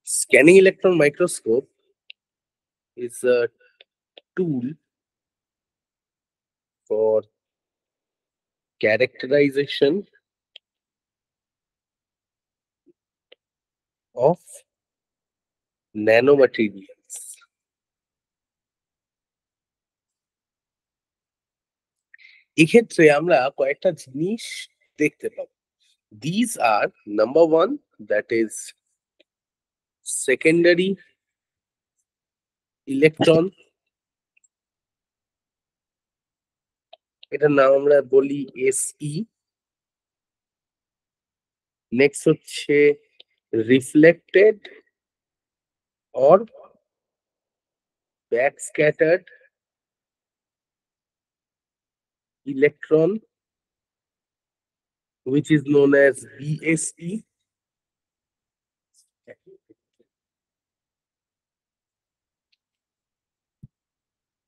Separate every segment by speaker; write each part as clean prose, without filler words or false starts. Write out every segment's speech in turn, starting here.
Speaker 1: Scanning electron microscope is a tool for characterization of nanomaterials. এক্ষেত্রে আমরা কয়েকটা জিনিস দেখতে পাবো। These are number one, that is secondary electron, এটার নাম আমরা বলি SE। নেক্সট হচ্ছে reflected or backscattered electron, which is known as BSE.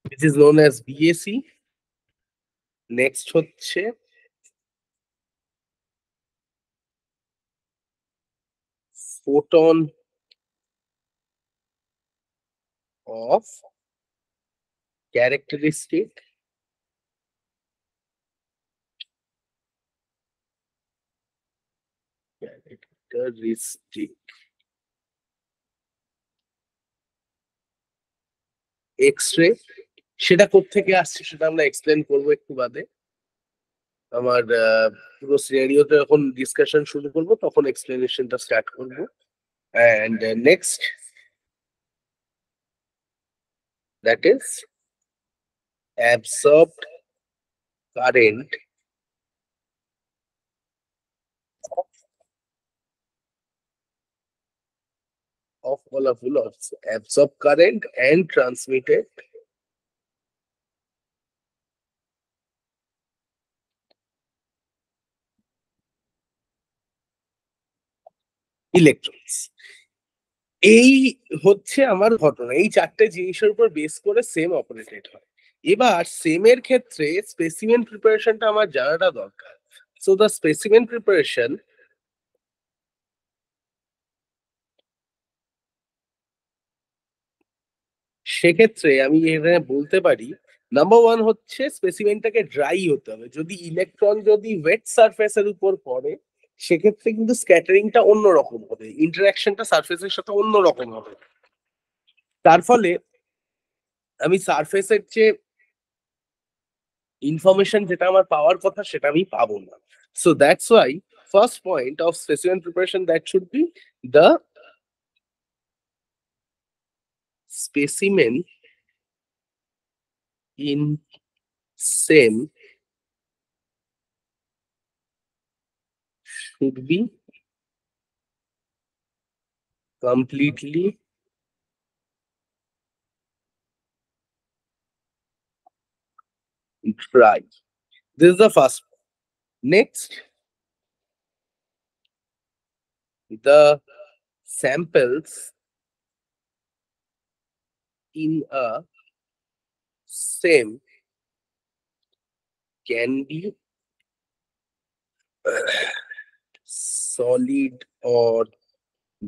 Speaker 1: Which is known as BSE. Next হচ্ছে photon of characteristic এক্স-রে। সেটা কোত্থেকে আসছে সেটা আমরা এক্সপ্লেন করবো একটু বাদে। আমার পুরো সিনারিওতে যখন ডিসকাশন শুরু করবো তখন এক্সপ্লেনেশনটা স্টার্ট করবো। And next, that is absorbed current of molecule of absorbed current and transmitted electrons. এই হচ্ছে আমার ঘটনা। এই চারটে জিনিসের উপর বেস করে সেম অপারেটেড হয়। এবার সেমের ক্ষেত্রে স্পেসিমেন প্রিপারেশনটা আমার জানাটা দরকার। সো দ্য স্পেসিমেন প্রিপারেশন সেক্ষেত্রে আমি এখানে বলতে পারি নাম্বার ওয়ান হচ্ছে স্পেসিমেনটাকে ড্রাই হতে হবে। যদি ইলেকট্রন যদি ওয়েট সারফেসের উপর পড়ে সেক্ষেত্রে কিন্তু স্ক্যাটারিংটা অন্যরকম হবে, ইন্টারাকশনটা সারফেসের সাথে অন্যরকম হবে। তার ফলে আমি সারফেসের যে ইনফরমেশন যেটা আমার পাওয়ার কথা সেটা আমি পাবো না। So that's why first point of specimen preparation that should be the specimen in same should be completely dry. This is the first. Next, the samples in a same can be solid or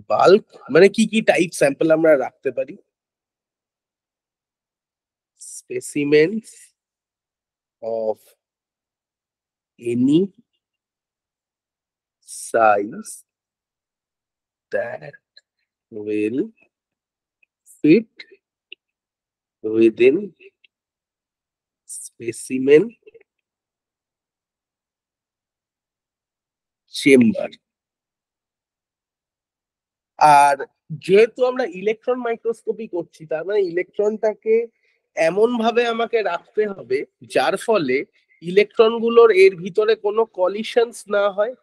Speaker 1: bulk, মানে কি কি type sample আমরা রাখতে পারি? Specimens of any size that will fit within specimen chamber. আর যেহেতু আমরা electron microscopy করছি তার মানে ইলেকট্রনটাকে এমন ভাবে আমাকে রাখতে হবে যার ফলে ইলেকট্রন গুলোর এর ভিতরে কোনো কলিশনস না হয়,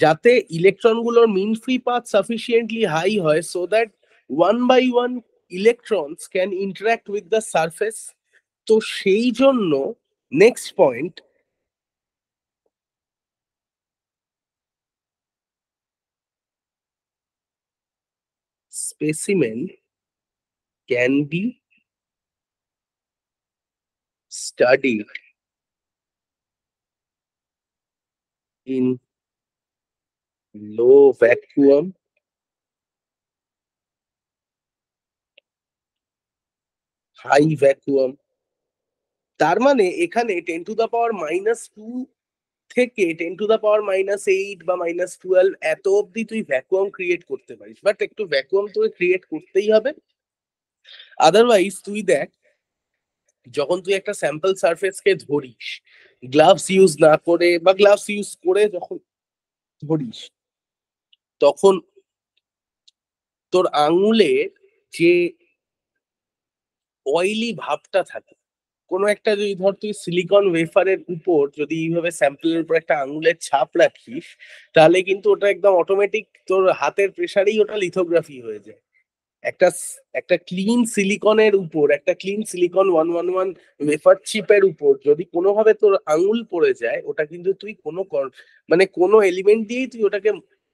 Speaker 1: যাতে ইলেকট্রন গুলোর mean free path sufficiently high হয় so that one by one electrons can interact with the surface. তো সেই জন্য next point, specimen can be studied in low vacuum, high vacuum, তার মানে এখানে 10⁻⁻² থেকে 10⁻⁻8 বা -12 এত অব্দি তুই ভ্যাকুয়াম ক্রিয়েট করতে পারিস, বাট একটু ভ্যাকুয়াম তোকে ক্রিয়েট করতেই হবে। আদারওয়াইজ তুই দেখ, যখন তুই একটা স্যাম্পল সারফেস কে ধরিস গ্লাভস ইউজ না করে বা গ্লাভস ইউজ করে যখন ধরিস, তখন তোর আঙুলের যে অয়েলি ভাবটা থাকে, কোনো একটা যদি ধর তুই সিলিকন ওয়েফারের উপর যদি এইভাবে স্যাম্পলের উপর একটা আঙুলের ছাপ রাখিস, তাহলে কিন্তু ওটা একদম অটোমেটিক তোর হাতের প্রেসারেই ওটা লিথোগ্রাফি হয়ে যায়। একটা ক্লিন সিলিকনের উপর, একটা ক্লিন সিলিকন 111 ওয়েফার চিপের উপর যদি কোনোভাবে তোর আঙুল পড়ে যায়, ওটা কিন্তু তুই মানে কোনো এলিমেন্ট দিয়েই তুই ওটাকে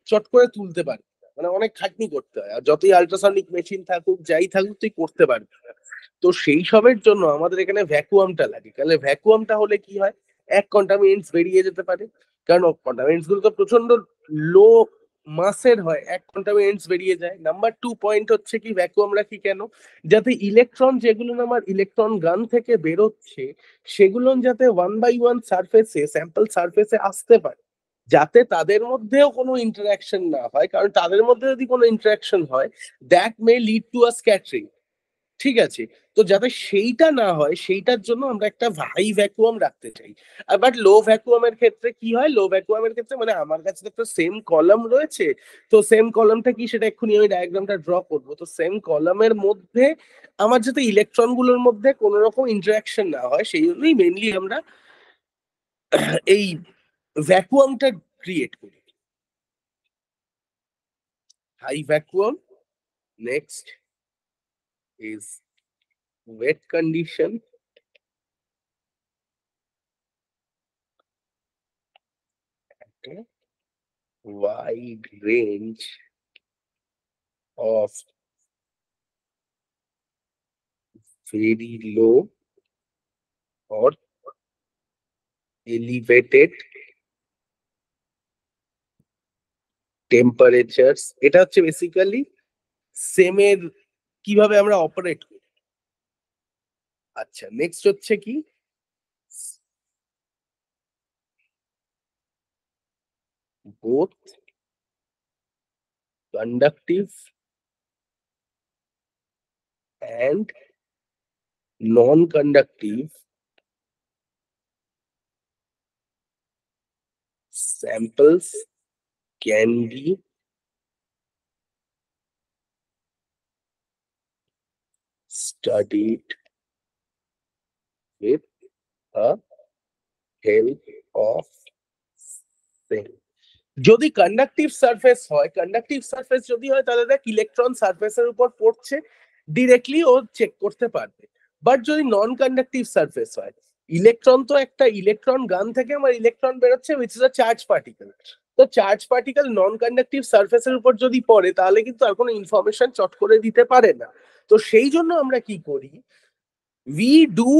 Speaker 1: চট করে তুলতে পারবি না। মানে অনেক খাটনি করতে হয়, আর যতই আল্ট্রাসনিক মেশিন থাকুক যাই থাকুক তুই করতে পারবি না। তো সেই সবের জন্য আমাদের এখানে ভ্যাকুয়ামটা লাগে। তাহলে ভ্যাকুয়ামটা হলে কি হয়, এক কন্টামিনেন্টস বেরিয়ে যেতে পারে, কারণ কন্টামিনেন্টস গুলো তো প্রচন্ড লো মাসের হয়, এক কন্টামিনেন্টস বেরিয়ে যায়। নাম্বার টু পয়েন্ট হচ্ছে কি, ভ্যাকুয়াম রাখি কেন, যাতে ইলেকট্রন যেগুলো আমার ইলেকট্রন গান থেকে বেরোচ্ছে, সেগুলো যাতে 1 বাই 1 সারফেসে, স্যাম্পল সারফেসে আসতে পারে, যাতে তাদের মধ্যেও কোনো ইন্টারাকশন না হয়, কারণ তাদের মধ্যে যদি কোনো ইন্টারাকশন হয়, that may lead to a scattering. ঠিক আছে? তো যাতে সেইটা না হয়, সেইটার জন্য আমরা একটা হাই ভ্যাকুয়াম রাখতে চাই। বাট লো ভ্যাকুয়ামের ক্ষেত্রে কি হয়, লো ভ্যাকুয়ামের ক্ষেত্রে মানে আমার কাছে তো সেম কলাম রয়েছে, তো সেম কলামটা কি সেটা এক্ষুনি আমি ডায়াগ্রামটা ড্র করবো। তো সেম কলামের মধ্যে আমার যাতে ইলেকট্রন গুলোর মধ্যে কোনো রকম ইন্টারাকশন না হয়, সেই জন্যই মেনলি আমরা এই ভ্যাকুয়ামটা ক্রিয়েট করি। High vacuum. Next is wet condition. Wide range of very low or elevated temperatures, এটা হচ্ছে বেসিক্যালি সেমের কিভাবে আমরা অপারেট করি। আচ্ছা, নেক্সট হচ্ছে কি, both conductive and non-conductive samples can be studied with the help of same. যদি কন্ডাকটিভ সারফেস হয়, কন্ডাকটিভ সারফেস যদি হয়, তাহলে দেখ ইলেকট্রন সারফেসের উপর পড়ছে, ডিরেক্টলি ও চেক করতে পারবে। বাট যদি নন কন্ডাকটিভ সারফেস হয়, ইলেকট্রন তো একটা ইলেকট্রন গান থেকে আমার ইলেকট্রন বেরোচ্ছে which is a charge particle, তো চার্জ পার্টিকেল নন কন্ডাকটিভ সারফেসের উপর যদি পড়ে, তাহলে কিন্তু আর কোনো ইনফরমেশন চট করে দিতে পারে না। তো সেই জন্য আমরা কি করি, we do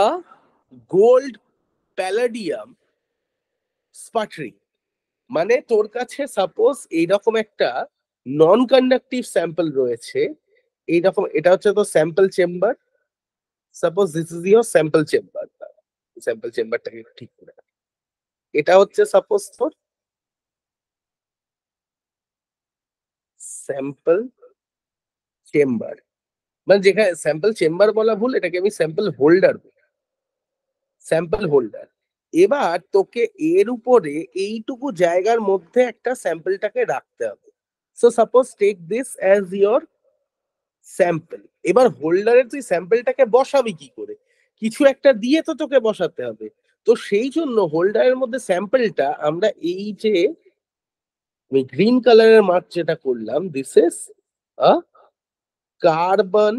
Speaker 1: a gold palladium sputtering. মানে তোর কাছে সাপোজ এইরকম একটা নন কন্ডাকটিভ স্যাম্পল রয়েছে, এইরকম, এটা হচ্ছে তো sample chamber, suppose this is your sample chamber. Sample চেম্বারটাকে ঠিক করে রাখ। এটা হচ্ছে সাপোজ তোর স্যাম্পল চেম্বার, মানে যেখানে স্যাম্পল চেম্বার বলা ভুল, এটাকে আমি স্যাম্পল হোল্ডার বলি, স্যাম্পল হোল্ডার। এবার তোকে এর উপরে এইটুকু জায়গার মধ্যে একটা স্যাম্পলটাকে রাখতে হবে। So suppose take this as your sample. এবার হোল্ডারে তুই স্যাম্পলটাকে বসাবি কি করে, কিছু একটা দিয়ে তো তোকে বসাতে হবে। তো সেই জন্য হোল্ডারের মধ্যে স্যাম্পলটা আমরা এই যে আমি গ্রিন কালারের মার্ক যেটা করলাম, this is a carbon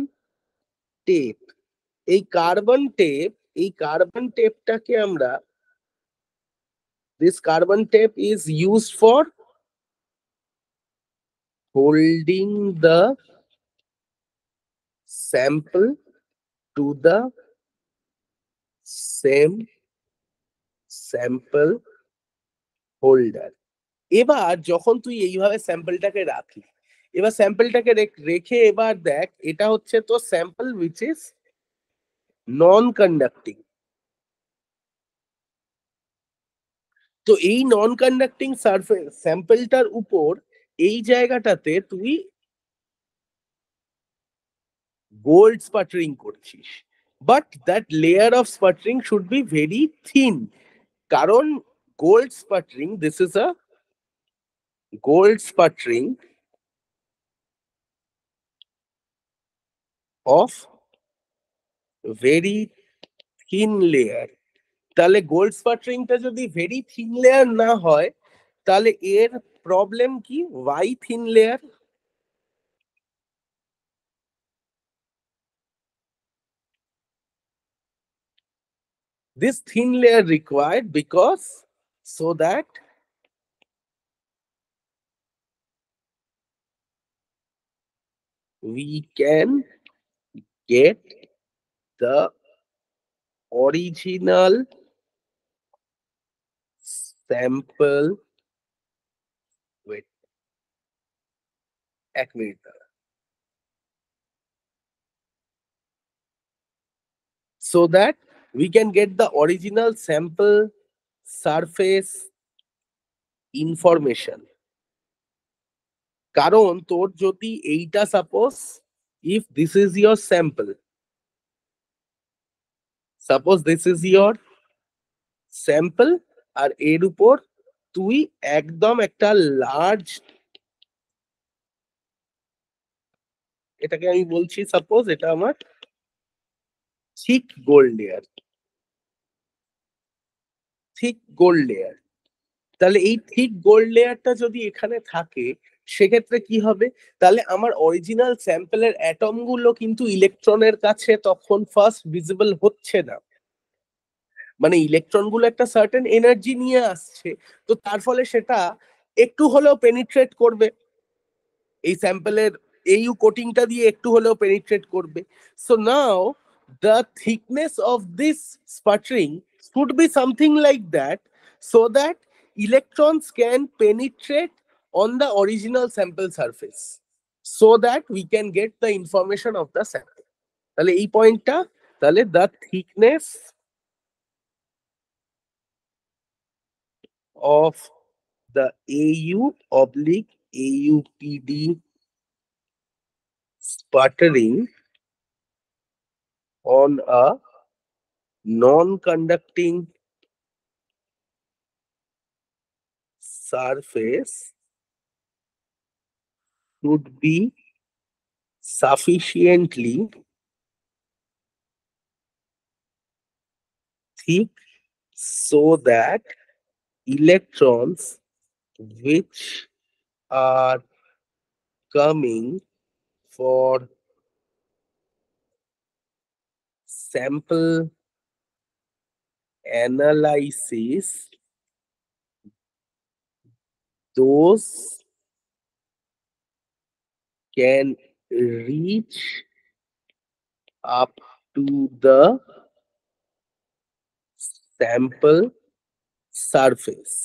Speaker 1: tape. এই কার্বন টেপ, এই কার্বন টেপটাকে আমরা, this carbon tape is used for holding the sample to the SEM sample holder. এবার যখন তুই এইভাবে স্যাম্পলটাকে রাখলি, এবার স্যাম্পলটাকে রেখে এবার দেখ এটা হচ্ছে তো sample which is non conducting. তো এই নন কন্ডাক্টিং সারফেস স্যাম্পলটার উপর এই জায়গাটাতে তুই গোল্ড স্পাটারিং করছিস, but that layer of sputtering should be very thin. কারণ gold sputtering, this is a gold sputtering of very thin layer. তাহলে গোল্ড স্পাটারিংটা যদি ভেরি থিন লেয়ার না হয়, তাহলে এর প্রবলেম কি? Why thin layer? This thin layer required because so that we can get the original sample. Wait, এক minute দাঁড়া। So that we can get the original sample surface information. কারণ তোর যদি এইটা suppose, if this is your sample, suppose this is your sample, আর এর উপর তুই একদম একটা লার্জ, এটাকে আমি বলছি সাপোজ এটা আমার thick gold layer, thick gold layer. তাহলে এই থিক গোল্ড লেয়ারটা যদি এখানে থাকে, সেক্ষেত্রে কি হবে? তাহলে আমার অরিজিনাল স্যাম্পলের অ্যাটম গুলো কিন্তু ইলেকট্রনের কাছে তখন ফার্স্ট ভিজিবল হচ্ছে না। মানে ইলেকট্রন গুলো একটা সার্টেন এনার্জি নিয়ে আসছে, তো তার ফলে সেটা একটু হলেও পেনিট্রেট করবে এই স্যাম্পলের এইউ কোটিংটা দিয়ে, একটু হলেও পেনিট্রেট করবে। So now the thickness of this sputtering should be something like that, so that electrons can penetrate on the original sample surface, so that we can get the information of the sample. তাহলে এই পয়েন্টটা, তাহলে the thickness of the AU oblique AUPD sputtering on a non-conducting surface should be sufficiently thick so that electrons which are coming for sample analysis, those can reach up to the sample surface.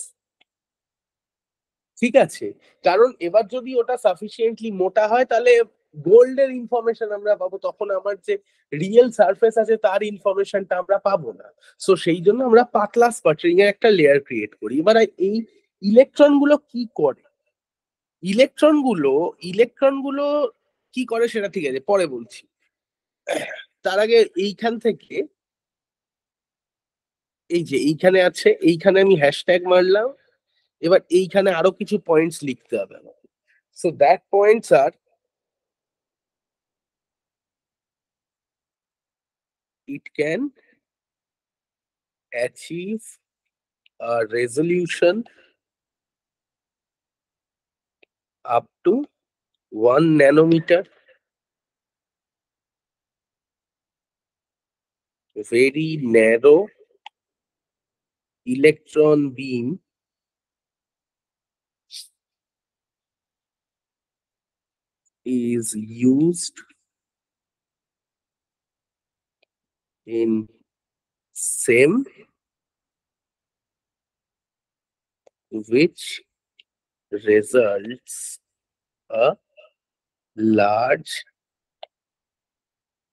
Speaker 1: ঠিক আছে? কারণ এবার যদি ওটা sufficiently মোটা হয়, তাহলে গোল্ডের ইনফরমেশন আমরা পাবো, তখন আমার যে রিয়েল সারফেস আছে তার ইনফরমেশনটা আমরা পাবো না। সো সেই জন্য আমরা পাতলা স্পাটারিং এর একটা লেয়ার ক্রিয়েট করি। এবার এই ইলেকট্রন গুলো কি করে? ইলেকট্রন গুলো ইলেকট্রন গুলো কি করে সেটা ঠিক আছে পরে বলছি। তার আগে এইখান থেকে, এই যে এইখানে আছে, এইখানে আমি হ্যাশট্যাগ মারলাম। এবার এইখানে আরো কিছু পয়েন্টস লিখতে হবে আমার। So that points are, it can achieve a resolution up to 1 nanometer, very narrow electron beam is used in SEM which results a large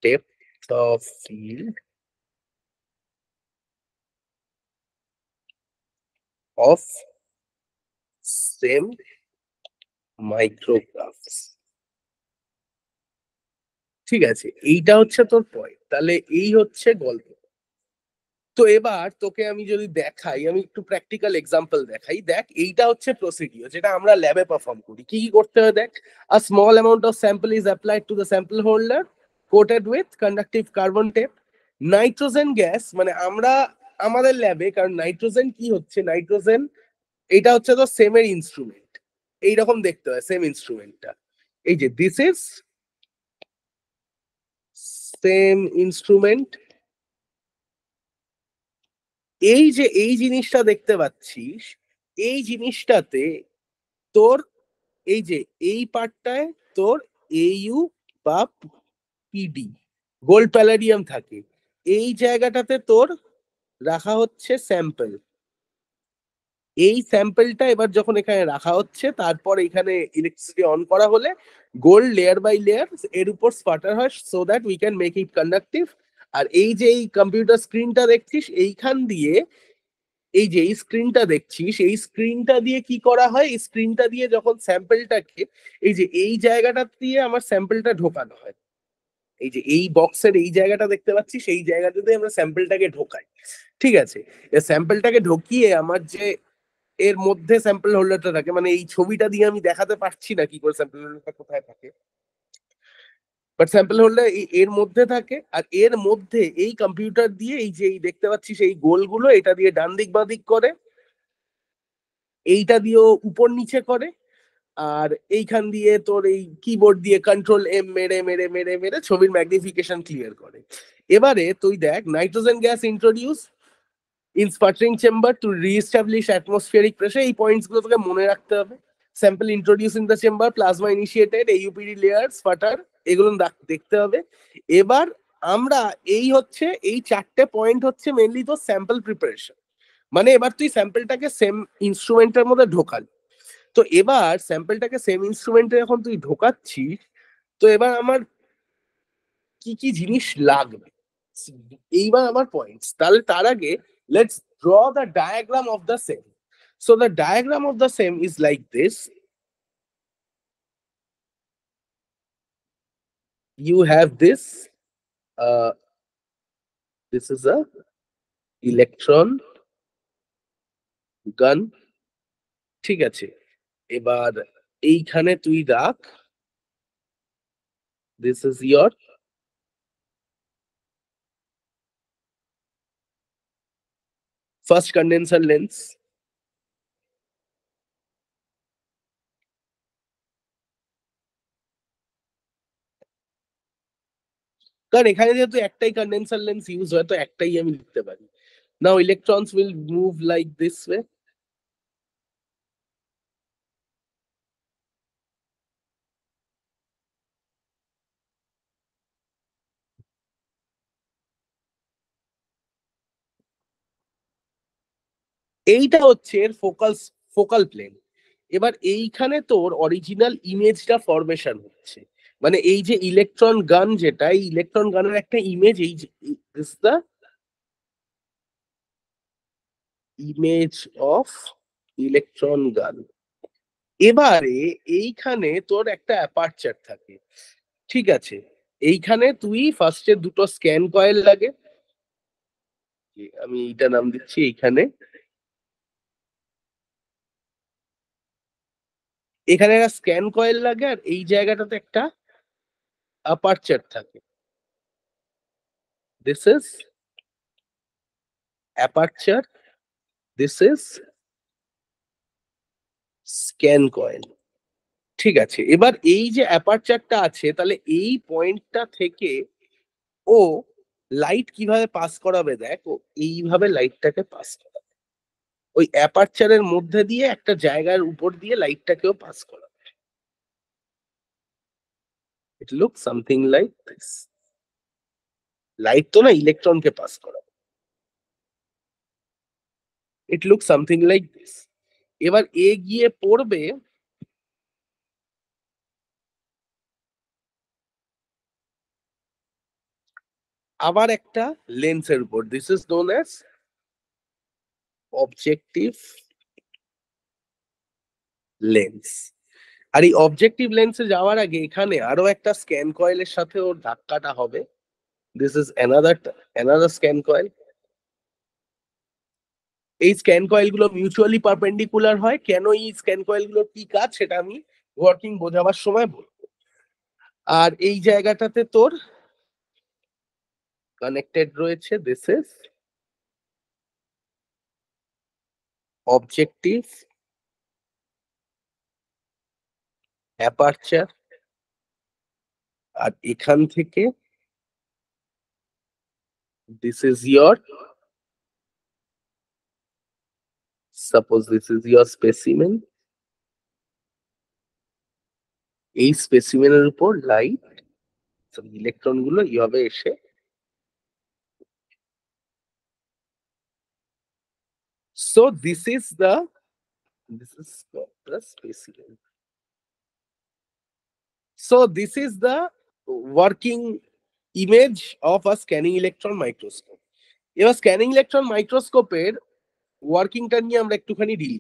Speaker 1: depth of field of same micrographs. ঠিক আছে, এইটা হচ্ছে তোর point. তাহলে এই হচ্ছে গল্প। তো এবার তোকে আমি যদি দেখাই, আমি একটু প্র্যাকটিক্যাল এক্সাম্পল দেখাই। দেখ, এইটা হচ্ছে প্রসিডিওর যেটা আমরা ল্যাবে পারফর্ম করি। কি কি করতে হয় দেখ। A small amount of sample is applied to the sample holder coated with conductive carbon tape. Nitrogen gas, মানে আমরা আমাদের ল্যাবে, কারণ নাইট্রোজেন কি হচ্ছে, নাইট্রোজেন এটা হচ্ছে তো সেমের ইনস্ট্রুমেন্ট, এইরকম দেখতে হয় সেম ইনস্ট্রুমেন্টটা। এই যে দিস ইজ সেম ইনস্ট্রুমেন্ট। এই যে এই জিনিসটা দেখতে পাচ্ছিস, এই জিনিসটাতে তোর এই যে এই পার্টটায় তোর এইউ বা পিডি গোল্ড প্যালাডিয়াম থাকে। এই জায়গাটাতে তোর রাখা হচ্ছে স্যাম্পল। এই স্যাম্পলটা এবার যখন এখানে রাখা হচ্ছে, তারপর এখানে ইলেকট্রিসিটি অন করা হলে গোল্ড লেয়ার বাই লেয়ার এর উপর স্পাটার হয়, so that we can make it conductive. আর এই যে এই কম্পিউটার স্ক্রিনটা দেখছিস, এইখান দিয়ে এই যে এই স্ক্রিনটা দেখছিস, এই স্ক্রিনটা দিয়ে কি করা হয়, এই স্ক্রিনটা দিয়ে যখন স্যাম্পলটাকে এই যে এই জায়গাটা দিয়ে আমার স্যাম্পলটা ঢোকানো হয়, এই যে এই বক্সের এই জায়গাটা দেখতে পাচ্ছিস, এই জায়গাটাতে আমরা স্যাম্পলটাকে ঢোকাই। ঠিক আছে, এই স্যাম্পলটাকে ঢুকিয়ে আমার যে এর মধ্যে স্যাম্পল হোল্ডারটা থাকে, মানে এই ছবিটা দিয়ে আমি দেখাতে পারছি না কি করে স্যাম্পল হোল্ডারটা কোথায় থাকে, বাট স্যাম্পল হোল্ডার এর মধ্যে থাকে। আর এর মধ্যে এই কম্পিউটার দিয়ে এই যে এই দেখতে পাচ্ছিস এই গোলগুলো, এটা দিয়ে ডান দিক বাঁ দিক করে, এইটা দিয়েও উপর নিচে করে, আর এইখান দিয়ে তোর এই কিবোর্ড দিয়ে কন্ট্রোল এম মেরে মেরে মেরে মেরে ছবির ম্যাগনিফিকেশন ক্লিয়ার করে। এবারে তুই দেখ, nitrogen gas introduce in sputtering chamber to reestablish atmospheric pressure. এই পয়েন্টস গুলো তোকে মনে রাখতে হবে। Sample introduce in the chamber, plasma initiated, AUPD layer, sputter, এগুলো দেখতে হবে। এবার আমরা এই হচ্ছে এই চারটে পয়েন্ট হচ্ছে মেনলি তো স্যাম্পল প্রিপারেশন। মানে এবার তুই স্যাম্পলটাকে সেম ইনস্ট্রুমেন্টের মধ্যে ঢোকালি। তো এবার স্যাম্পলটাকে সেম ইনস্ট্রুমেন্টে যখন তুই ঢোকাচ্ছিস, তো এবার আমার কি কি জিনিস লাগবে, এইবার আমার পয়েন্টস। তাহলে তার আগে let's draw the diagram of the same. So the diagram of the same is like this. You have this, this is a electron gun। ঠিক আছে, এবার এইখানে তুই রাখ, this is your first condenser lens। কারণ এখানে যেহেতু একটাই কন্ডেন্সার লেন্স ইউজ হয়, তো একটাই আমি লিখতে পারি। Now electrons will move like this way. এইটা হচ্ছে এর ফোকাল প্লেন। এবার এইখানে তোর অরিজিনাল ইমেজটা ফরমেশন হচ্ছে, মানে এই যে ইলেকট্রন গান, যেটা এই ইলেকট্রন গানের একটা ইমেজ, এই যে this the image of electron গান। এবারে এইখানে তোর একটা অ্যাপারচার থাকে। ঠিক আছে, এইখানে তুই ফার্স্টে দুটো স্ক্যান কয়েল লাগে, আমি এইটা নাম দিচ্ছি এইখানে। এখানে একটা স্ক্যান কয়েল লাগে, আর এই জায়গাটাতে একটা অ্যাপারচার থাকে। This is aperture, this is scan coil. ঠিক আছে, এবার এই যে অ্যাপারচারটা আছে, তাহলে এই পয়েন্টটা থেকে ও লাইট কিভাবে পাস করাবে, দেখ ও এইভাবে লাইটটাকে পাস করাবে, ওই অ্যাপারচারের মধ্যে দিয়ে একটা জায়গার উপর দিয়ে লাইটটাকেও পাস করাবে। It look something like this. Light তো না, ইলেকট্রনকে পাস করাবে। It look something like this. এবার এ গিয়ে পড়বে আবার একটা লেন্সের উপর। This is known as objective lens. আর এই অবজেক্টিভ লেন্সে যাওয়ার আগে এখানে আরো একটা স্ক্যান কয়েলের সাথে ওর ধাক্কাটা হবে। This is another scan coil. এই স্ক্যান কয়েল গুলো মিউচুয়ালি পারপেন্ডিকুলার হয়। কেন এই স্ক্যান কয়েল গুলোর কি কাজ সেটা আমি ওয়ার্কিং বোঝাবার সময় বলবো। আর এই জায়গাটাতে তোর কানেক্টেড রয়েছে দিস ইজ অবজেক্টিভ অ্যাপারচার। আর এখান থেকে this is your, suppose this is your specimen. এই স্পেসিমেনের উপর লাইট ইলেকট্রন গুলো এইভাবে এসে, so this is the specimen. So this is the working image of a scanning electron microscope. এবার scanning electron মাইক্রোস্কোপের ওয়ার্কিংটা নিয়ে আমরা একটুখানি ডিল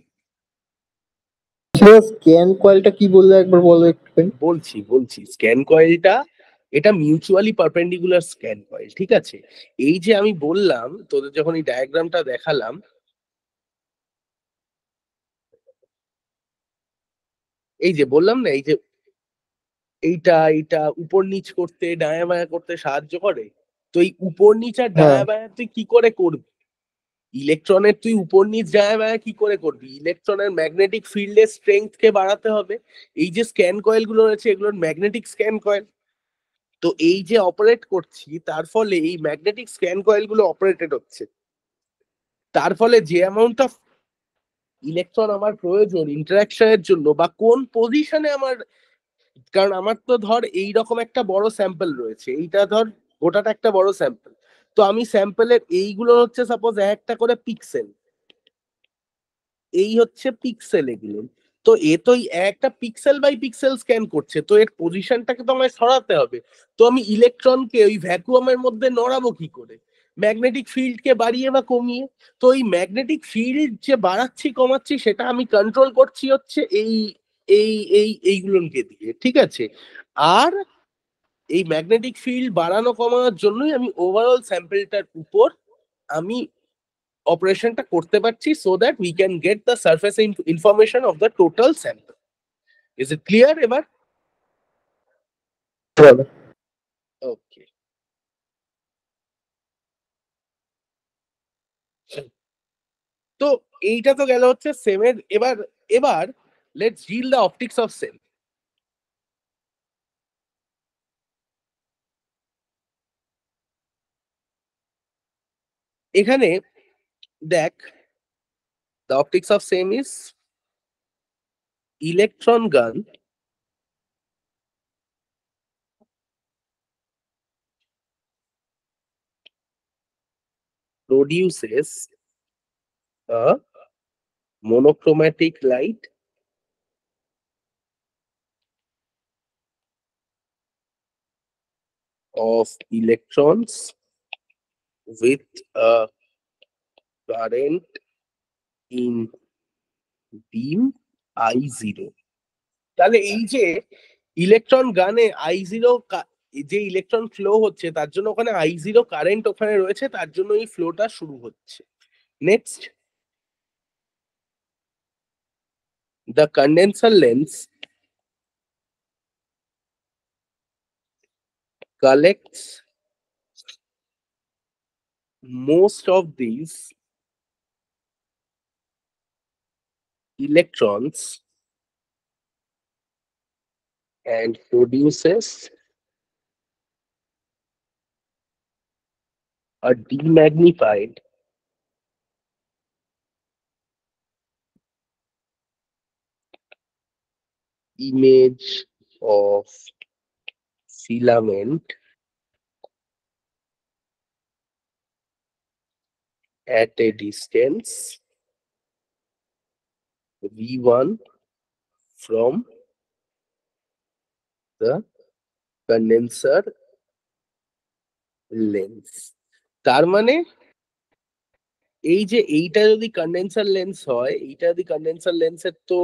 Speaker 2: স্ক্যান কয়েলটা কি বললে একবার বলো একটুখানি।
Speaker 1: বলছি স্ক্যান কয়েলটা এটা মিউচুয়ালি পারপেন্ডিকুলার স্ক্যান কয়েল, ঠিক আছে। এই যে আমি বললাম তোদের যখন এই ডায়াগ্রামটা দেখালাম, এই যে বললাম না, এই যে এইটা উপর নিচ করতে ডায়া বায়া করতে সাহায্য করে। তো এই উপর নিচ আর ডায়া বায়া তুই কি করে করবি? ইলেকট্রনের তুই উপর নিচ ডায়া বায়া কি করে করবি? ইলেকট্রনের ম্যাগনেটিক ফিল্ডের স্ট্রেংথ কে বাড়াতে হবে। এই যে স্ক্যান কয়েল গুলো রয়েছে এগুলোর ম্যাগনেটিক স্ক্যান কয়েল। তো এই যে অপারেট করছি তার ফলে এই ম্যাগনেটিক স্ক্যান কয়েল গুলো অপারেটেড হচ্ছে। তার ফলে যে অ্যামাউন্ট অফ ইলেকট্রন আমার প্রয়োজন ইন্টারাকশনের জন্য বা কোন পজিশনে আমার, কারণ আমার তো ধর এইরকম একটা বড় স্যাম্পল রয়েছে, এইটা ধর গোটাটা একটা বড় স্যাম্পল। তো আমি স্যাম্পলের এইগুলো হচ্ছে সাপোজ একটা করে পিক্সেল, এই হচ্ছে পিক্সেল এগুলো। তো এ তো একটা পিক্সেল বাই পিক্সেল স্ক্যান করছে, তো এর পজিশনটাকে তো আমায় সরাতে হবে। তো আমি ইলেকট্রনকে ওই ভ্যাকুয়ামের মধ্যে নড়াবো কি করে? ম্যাগনেটিক ফিল্ডকে বাড়িয়ে বা কমিয়ে। তো এই ম্যাগনেটিক ফিল্ড যে বাড়াচ্ছি কমাচ্ছি সেটা আমি কন্ট্রোল করছি হচ্ছে এই এই এইগুলোকে দিয়ে, ঠিক আছে। আর এই ম্যাগনেটিক ফিল্ড বাড়ানো কমানোর জন্যই আমি ওভারঅল স্যাম্পলটার উপর আমি অপারেশনটা করতে পারছি, so that we can get the surface information of the total sample. Is it clear এবার? ওকে, তো এইটা তো গেল হচ্ছে সেমের। এবার এবার let's deal the optics of SEM. এখানে দেখ, the optics of SEM is electron gun produces a monochromatic light of electrons with a current in beam I0। তাহলে এই যে ইলেকট্রন গানে I0, যে ইলেকট্রন ফ্লো হচ্ছে তার জন্য ওখানে I0 কারেন্ট ওখানে রয়েছে, তার জন্য এই ফ্লোটা শুরু হচ্ছে। Next, the condenser lens collects most of these electrons and produces a demagnified image of filament at a distance V1 from the condenser lens. তার মানে এই যে এইটা যদি কন্ডেন্সার লেন্স হয়, এইটা যদি কন্ডেন্সার লেন্সের তো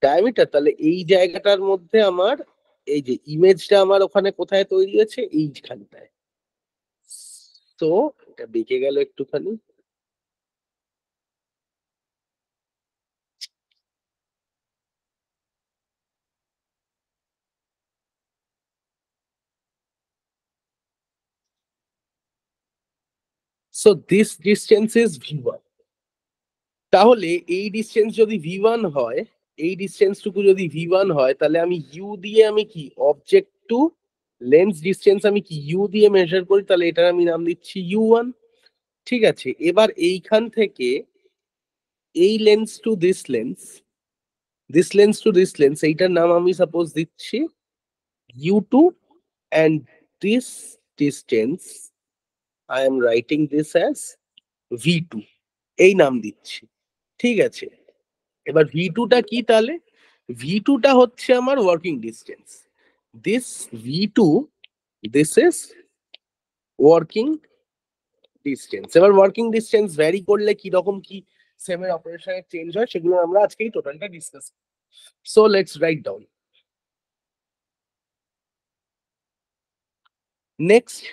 Speaker 1: ডায়ামিটার, তাহলে এই জায়গাটার মধ্যে আমার এই যে ইমেজটা আমার ওখানে কোথায় তৈরি হয়েছে, এইখানটায়। তো এটা বেঁকে গেল একটুখানি। So this distance is V1। তাহলে এই ডিস্টেন্স যদি V1 হয়, এই ডিস্টেন্স টুকু যদি V1 হয়, তাহলে আমি ইউ দিয়ে আমি কি অবজেক্ট টু লেন্স ডিস্টেন্স আমি কি ইউ দিয়ে মেজার করি, তাহলে এটার আমি নাম দিচ্ছি U1। ঠিক আছে, এবার এইখান থেকে এই lens to this lens, this lens to this lens, এইটার নাম আমি সাপোজ দিচ্ছি U2, and this distance I am writing this as V2, এই নাম দিচ্ছি। ঠিক আছে, এবার V2 টা কি, তাহলে V2 টা হচ্ছে আমার working distance. This V2, this is working distance. এবার ওয়ার্কিং ডিস্টেন্স ভ্যারি করলে কি রকম কি সেমের অপারেশনে চেঞ্জ হয়, সেগুলো আমরা আজকেই টোটালটা discuss. So let's write down. Next,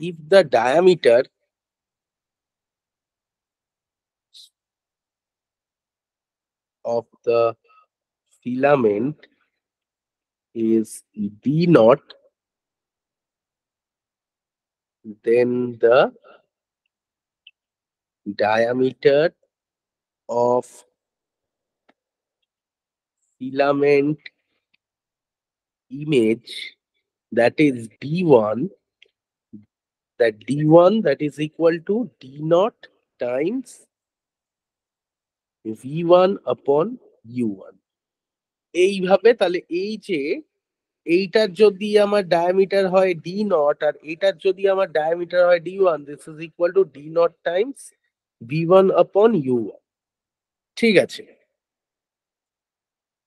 Speaker 1: if the diameter of the filament is D naught, then the diameter of filament image, that is D1, that D1 that is equal to D naught times V1 upon U1। এইভাবে তাহলে এই যে এইটার যদি আমার diameter হয় D not, আর এইটার যদি আমার ডায়ামিটার হয় D1, this is equal to D not Times V1 upon U1। ঠিক আছে,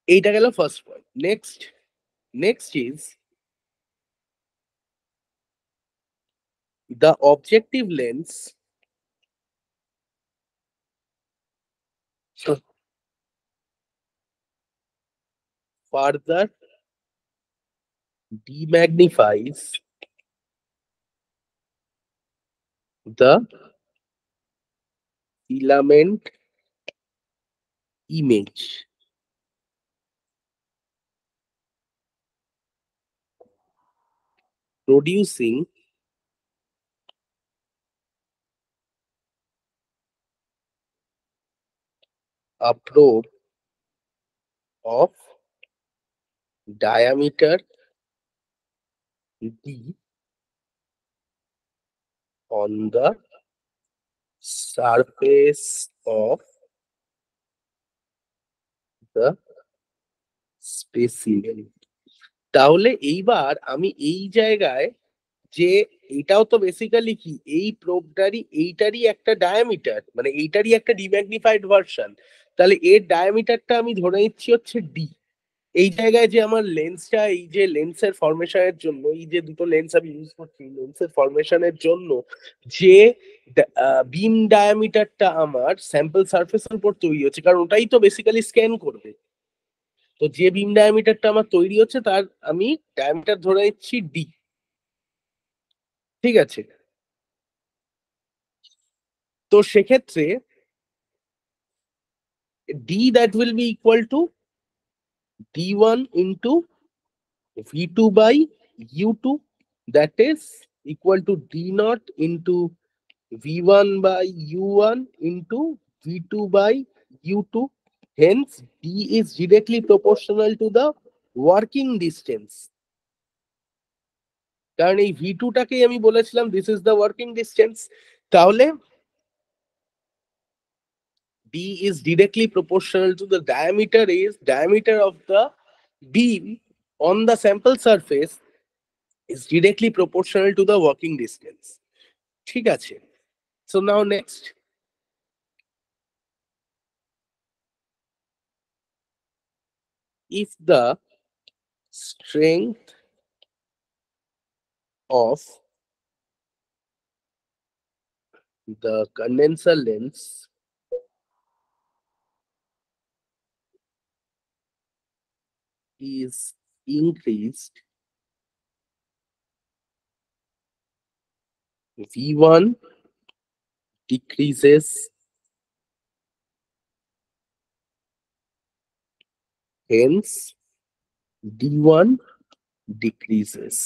Speaker 1: এইটা গেল first point. Next is the objective lens further demagnifies the filament image, producing a probe of diameter D on the surface of the specimen। তাহলে এইবার আমি এই জায়গায় যে এটাও তো বেসিক্যালি কি এই এইটারই একটা ডায়ামিটার, মানে এইটারই একটা ডিম্যাগনিফাইড ভার্সন। তাহলে এর ডায়ামিটারটা আমি ধরে নিচ্ছি হচ্ছে ডি। এই জায়গায় যে আমার লেন্সটা, এই যে লেন্সের ফরমেশনের জন্য, এই যে দুটো লেন্স আমি ইউজ করছি লেন্সের ফরমেশনের জন্য, যে বিম ডায়ামিটারটা আমার স্যাম্পল সারফেসের উপর তৈরি হচ্ছে, কারণ ওটাই তো বেসিক্যালি স্ক্যান করবে। তো যে বিম ডায়ামিটারটা আমার তৈরি হচ্ছে তার আমি ডায়ামিটার ধরে নিচ্ছি ডি। ঠিক আছে, তো সেক্ষেত্রে D that will be equal to D1 into V2 by U2, that is equal to D naught into V1 by U1 into V2 by U2. Hence, D is directly proportional to the working distance। কারণ এই V2 টাকেই আমি বলেছিলাম this is the working distance। তাহলে D is directly proportional to the diameter of the beam on the sample surface is directly proportional to the working distance। ঠিক আছে, so now next, if the strength of the condenser lens is increased, V1 decreases, hence D1 decreases.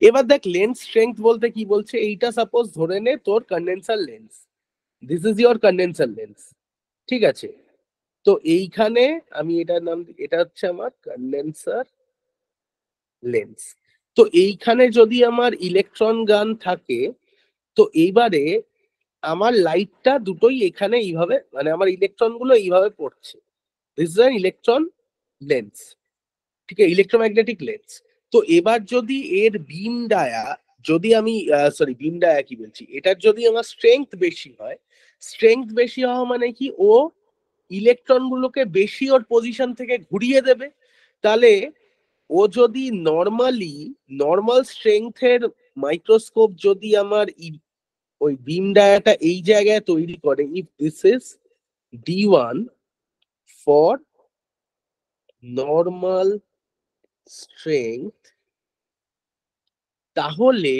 Speaker 1: এবার দেখ lens strength বলতে কি বলছে, এইটা suppose ধরে নে তোর condenser lens, this is your condenser lens, ঠিক আছে? তো এইখানে আমি এটার নাম, এটা হচ্ছে আমার কন্ডেন্সার লেন্স। তো এইখানে যদি আমার ইলেকট্রন গান থাকে, তো এইবারে আমার লাইটটা দুটোই এখানে এইভাবে, মানে আমার ইলেকট্রন গুলো এইভাবে পড়ছে, this is an electron lens, ঠিক আছে, ইলেকট্রোম্যাগনেটিক লেন্স। তো এবার যদি এর বিম ডায়া, যদি আমি সরি বিম ডায়া কি বলছি, এটার যদি আমার স্ট্রেংথ বেশি হয়, স্ট্রেংথ বেশি হওয়া মানে কি, ও ইলেকট্রন গুলোকে বেশি ওর পজিশন থেকে ঘুরিয়ে দেবে। তাহলে ও যদি নর্মাল স্ট্রেংথের মাইক্রোস্কোপ যদি আমার ওই বিম ডায়াটা এই জায়গায় তৈরি করে, if this is D1 for normal strength, তাহলে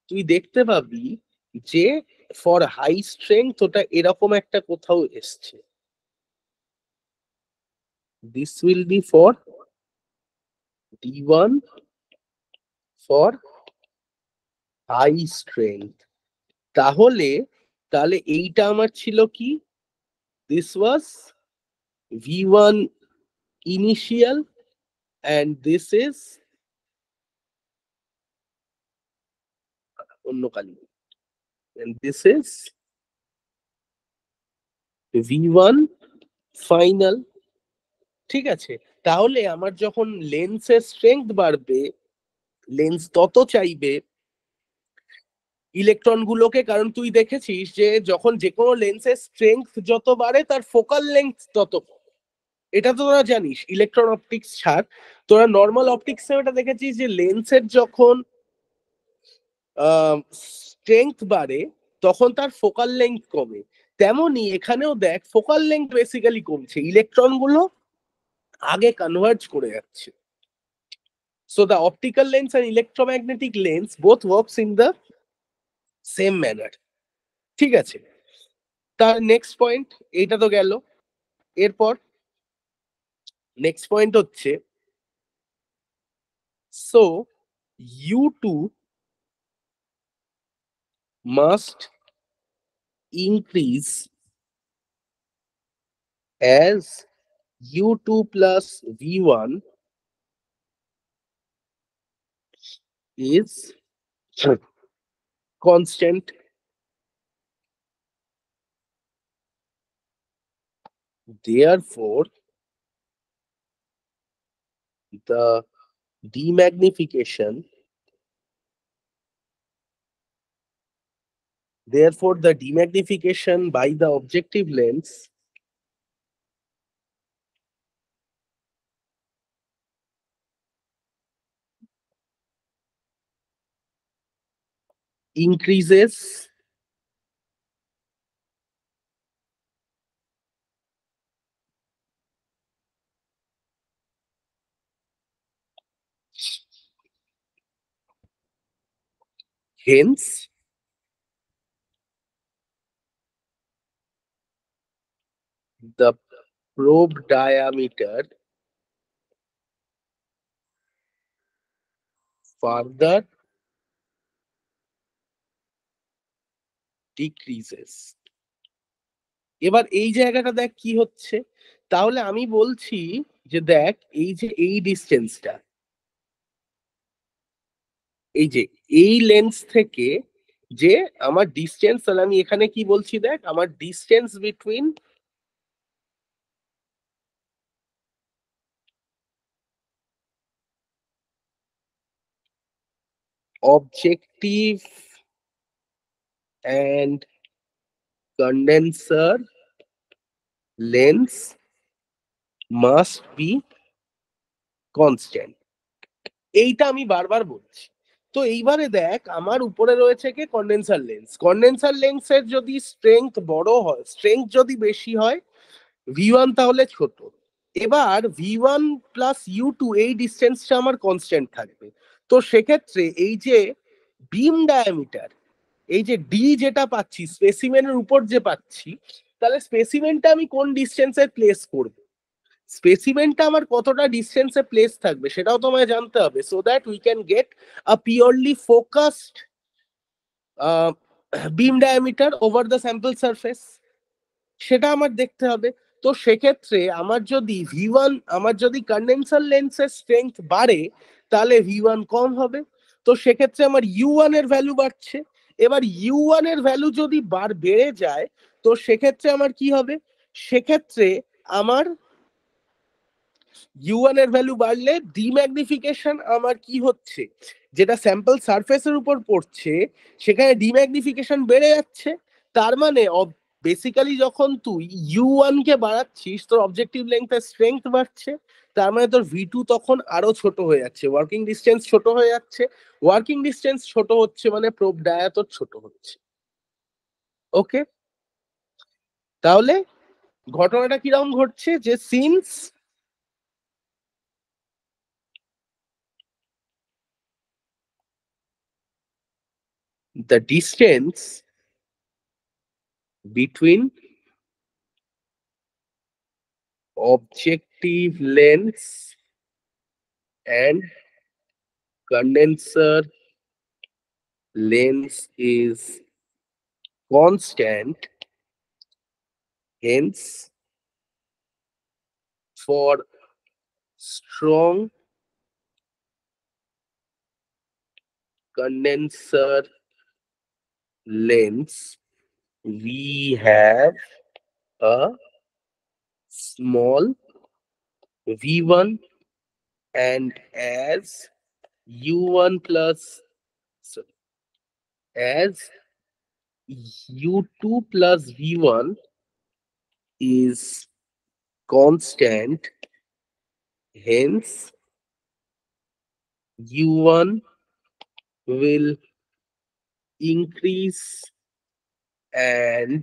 Speaker 1: তুই দেখতে পাবি যে ফর হাই স্ট্রেংথ ওটা এরকম একটা কোথাও এসছে, this will be for D1 for high strength. তাহলে তাহলে এইটা আমার ছিল কি, this was V1 initial and this is অন্য কালি, and this is V1 final, ঠিক আছে? তাহলে আমার যখন লেন্সের স্ট্রেংথ বাড়বে, লেন্স তত চাইবে ইলেকট্রন গুলোকে, কারণ তুই দেখেছিস যে যখন যে কোনো লেন্সের স্ট্রেংথ যত বাড়ে তার ফোকাল লেন্থ তত কম। এটা তো তোরা জানিস, ইলেকট্রন অপটিক্স ছাড়, তোরা নর্মাল অপটিক্সে ওটা দেখেছিস যে লেন্সের যখন স্ট্রেংথ বাড়ে তখন তার ফোকাল লেন্থ কমে। তেমনি এখানেও দেখ ফোকাল লেন্থ বেসিক্যালি কমছে, ইলেকট্রন গুলো আগে কনভার্জ করে যাচ্ছে। So the optical lens and electromagnetic lens both works in the same manner, ঠিক আছে? তার নেক্সট পয়েন্ট, এইটা তো গেল। এরপর নেক্সট পয়েন্ট হচ্ছে, so U2 must increase as U2 plus V1 is constant. Therefore, the demagnification, by the objective lens increases hence the probe diameter further decreases. এবার এই জায়গাটা দেখ কি হচ্ছে, তাহলে আমি বলছি যে দেখ এই যে এই ডিস্টেন্সটা, এই যে এই লেন্স থেকে যে আমার ডিস্টেন্স, তাহলে আমি এখানে কি বলছি দেখ, আমার distance between objective and condenser lens must be constant. এইটা আমি বারবার বলছি। তো এইবারে দেখ আমার উপরে রয়েছে কি কন্ডেন্সার লেন্স। কন্ডেন্সার লেন্সের যদি স্ট্রেংথ বড় হয়, স্ট্রেংথ যদি বেশি হয়, V1 তাহলে ছোট। এবার V1 প্লাস U2 এই ডিস্টেন্সটা আমার কনস্ট্যান্ট থাকবে। তো সেক্ষেত্রে এই যে বিম ডায়ামিটার, এই যে ডি যেটা পাচ্ছি স্পেসিমেনের উপর যে পাচ্ছি, তাহলে স্পেসিমেনটা আমি কোন ডিস্টেন্সে প্লেস করব, স্পেসিমেনটা আমার কতটা ডিস্টেন্সে প্লেস থাকবে সেটাও তোমায় জানতে হবে, so that we can get a purely focused beam diameter over the sample surface, সেটা আমার দেখতে হবে। তো সেক্ষেত্রে আমার যদি V1, আমার যদি কন্ডেন্সার লেন্সের স্ট্রেংথ বাড়ে তাহলে V1 কম হবে। তো সেক্ষেত্রে আমার U1 এর ভ্যালু বাড়ছে। এবার U1 এর ভ্যালু যদি বেড়ে যায়, তো সেক্ষেত্রে আমার কি হবে, সেক্ষেত্রে আমার U1 এর ভ্যালু বাড়লে ডিম্যাগনিফিকেশন আমার কি হচ্ছে, যেটা স্যাম্পল সারফেসের উপর পড়ছে সেখানে ডিম্যাগনিফিকেশন বেড়ে যাচ্ছে। তার মানে বেসিক্যালি যখন তুই U1 কে বাড়াচ্ছিস তোর অবজেক্টিভ লেন্থের স্ট্রেংথ বাড়ছে, তার মানে তোর V2 তখন আরো ছোট হয়ে যাচ্ছে, ওয়ার্কিং ডিস্টেন্স ছোট হয়ে যাচ্ছে। ওয়ার্কিং ডিস্টেন্স ছোট হচ্ছে মানে প্রোব ডায়া তোর ছোট হচ্ছে। ওকে, তাহলে ঘটনাটা কিরকম ঘটছে, যে since the distance between objective lens and condenser lens is constant, hence for strong condenser lens we have a small v1, and as u1 plus, sorry, as u2 plus v1 is constant, hence u1 will increase and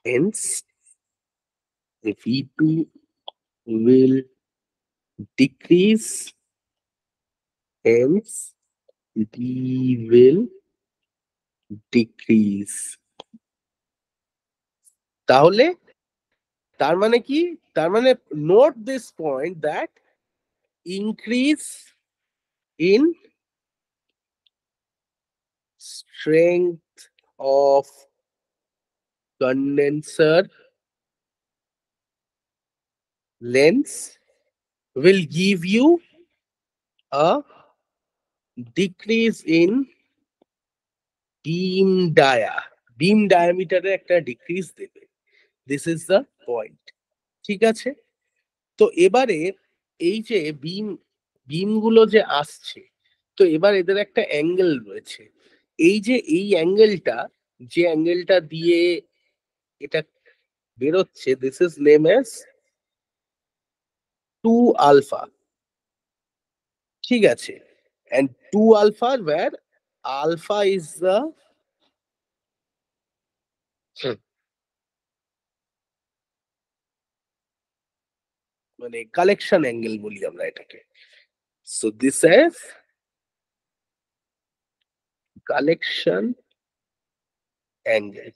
Speaker 1: hence V2 will decrease, hence D will decrease. তাহলে তার মানে কি, তার মানে note this point that increase in strength of condenser lens will give you a decrease in beam diameter এ একটা decrease দেবে। This is the point. ঠিক আছে, তো এবারে এই যে বিম গুলো যে আসছে, তো এবার এদের একটা অ্যাঙ্গেল রয়েছে। এই যে এই অ্যাঙ্গেলটা, যে অ্যাঙ্গেলটা দিয়ে এটা বেরোচ্ছে, this is name as 2 alpha. ঠিক আছে, and 2 alpha where alpha is the মানে কালেকশন অ্যাঙ্গেল বলি আমরা এটাকে। So this is collection angle.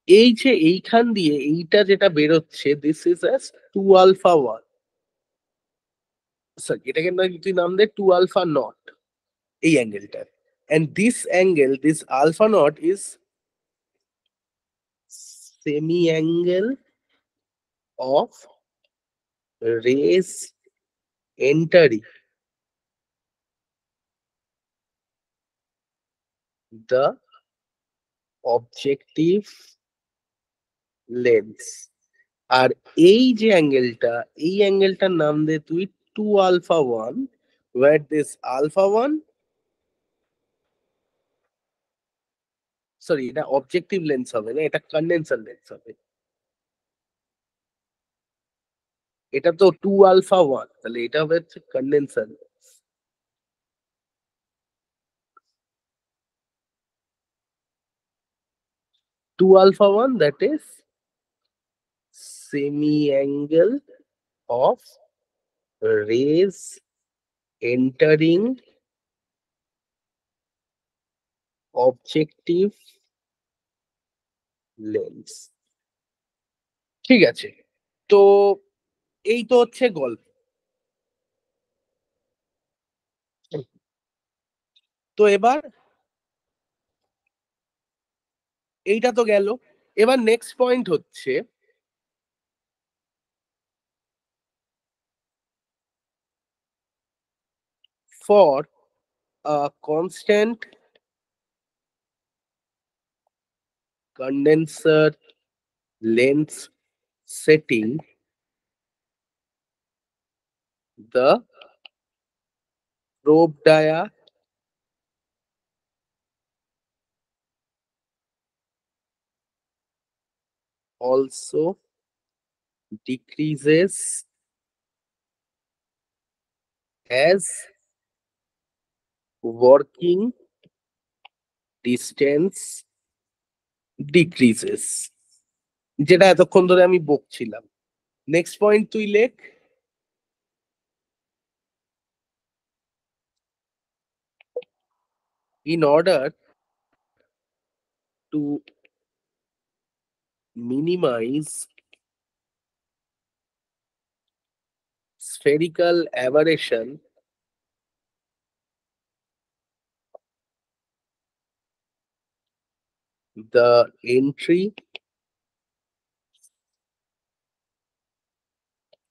Speaker 1: এই যে এইখান দিয়ে এইটা যেটা বেরোচ্ছে, this is as 2 alpha 1, sorry এটাকে তুই নাম দে 2 আলফা নট, এই অ্যাঙ্গেলটা। and this angle, this alpha naught is semi angle of rays entering the objective lens। আর এই যে অ্যাঙ্গেলটা, এই অ্যাঙ্গেলটার নাম দে তুই 2 alpha 1, where this alpha 1, sorry এটা অবজেক্টিভ লেন্স হবে না, এটা কন্ডেন্সার লেন্স হবে। এটা তো 2 আলফা 1, তাহলে এটা হবে হচ্ছে condenser lens. 2 alpha 1, that is semi angle of rays entering objective lens। ঠিক আছে, তো এই তো হচ্ছে গল্প। তো এবার এইটা তো গেল, এবার নেক্সট পয়েন্ট হচ্ছে for constant condenser lens setting, the probe dia also decreases as working distance decreases, যেটা এতক্ষণ ধরে আমি বকছিলাম। নেক্সট পয়েন্ট তুই লেখ। In order to minimize spherical aberration, the entry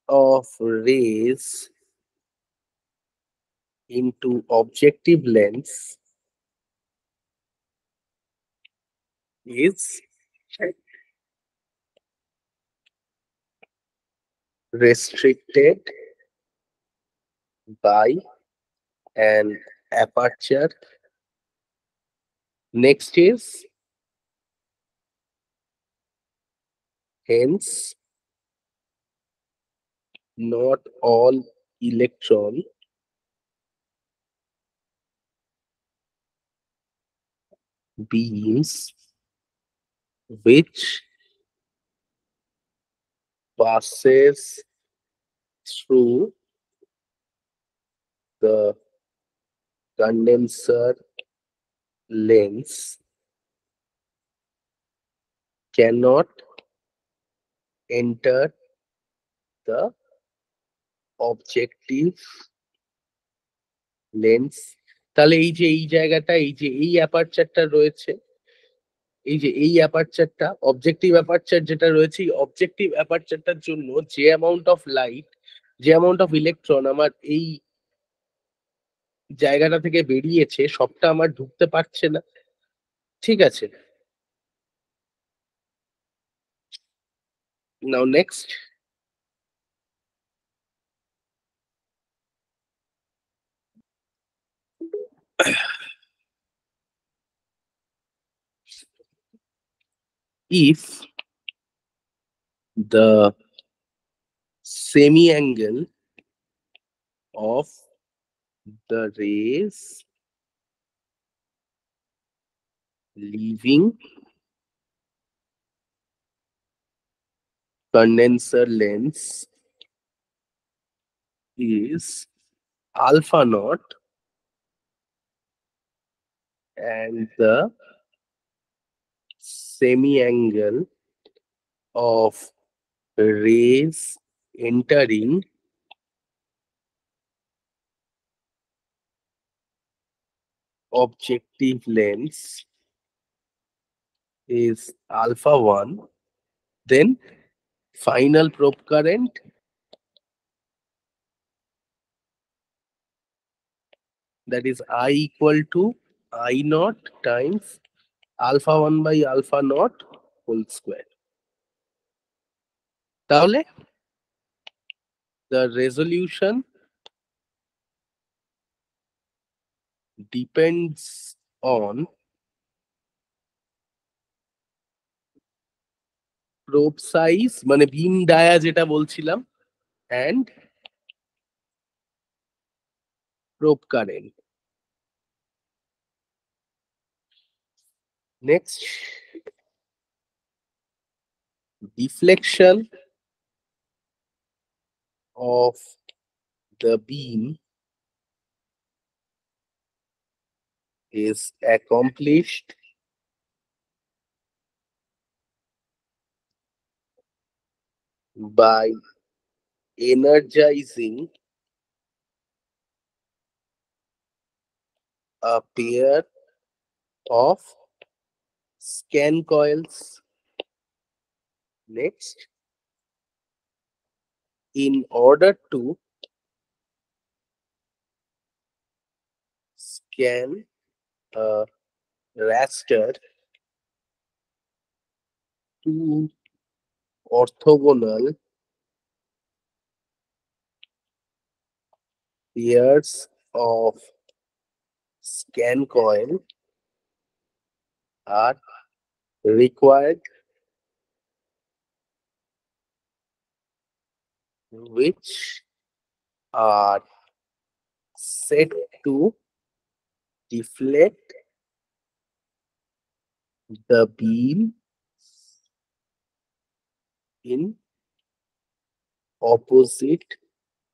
Speaker 1: of rays into objective lens is restricted by an aperture. Next is hence not all electron beams which passes through the condenser lens cannot enter the objective lens। তাহলে এই যে এই জায়গাটা, এই যে এই অ্যাপারচারটা রয়েছে, এই যে এই অ্যাপারচারটা অবজেক্টিভ অ্যাপারচার যেটা রয়েছে, এই অবজেক্টিভ অ্যাপারচারটার জন্য যে অ্যামাউন্ট অফ লাইট, যে অ্যামাউন্ট অফ ইলেকট্রন আমার এই জায়গাটা থেকে বেরিয়েছে, সবটা আমার ঢুকতে পারছে না। ঠিক আছে, নাও next. If the semi angle of the rays leaving condenser lens is alpha naught and the semi angle of rays entering objective lens is alpha 1, then final probe current that is I equal to I naught times alpha 1 by alpha naught whole square। তাহলে the resolution depends on probe size মানে beam dia যেটা বলছিলাম and probe current. Next, deflection of the beam is accomplished by energizing a pair of scan coils. Next, in order to scan a raster two orthogonal pairs of scan coil are required, which are set to deflect the beam in opposite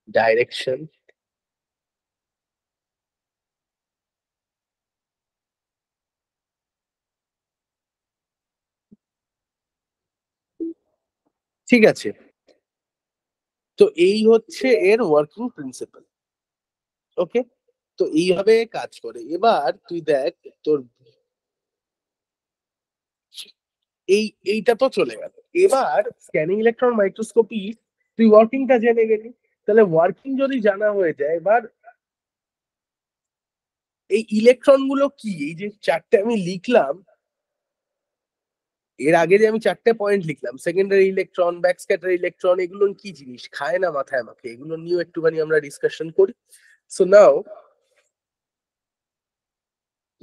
Speaker 1: direction. ঠিক আছে, তো এই হচ্ছে এর working principal. ওকে, তো এইভাবে কাজ করে। এবার তুই দেখ তোর এইটা তো চলে গেল। এবার স্ক্যানিং ইলেকট্রন মাইক্রোস্কোপি তুই ওয়ার্কিংটা জেনে গেলি, তাহলে ওয়ার্কিং যদি জানা হয়ে যায়, এবার এই ইলেকট্রন গুলো কি, এই যে চারটে আমি লিখলাম, এর আগে যে আমি চারটে পয়েন্ট লিখলাম, সেকেন্ডারি ইলেকট্রন, ব্যাকস্ক্যাটার ইলেকট্রন, এগুলো কি জিনিস, খায় না মাথায় আমাকে, এগুলো নিয়েও একটুখানি আমরা ডিসকাশন করি। সো নাও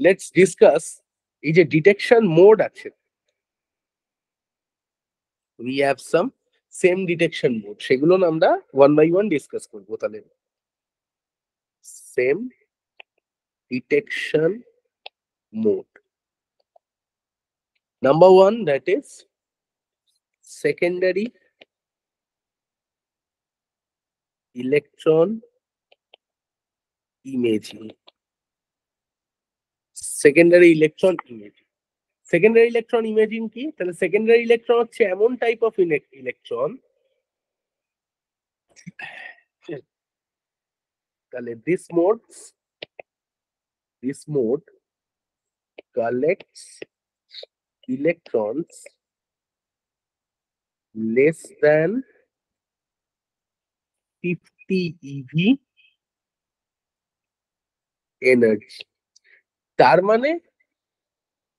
Speaker 1: লেটস ডিসকাস এই যে ডিটেকশন মোড আছে, we have some same detection mode, সেগুলো না আমরা ওয়ান বাই ওয়ান ডিসকাস করবো। তাহলে same detection mode. Number one, that is secondary electron imaging. Secondary electron imaging. Secondary electron imaging কি? তাহলে secondary electron হচ্ছে এমন type of electron, তাহলে this mode collects electrons less than 50 eV energy. তার মানে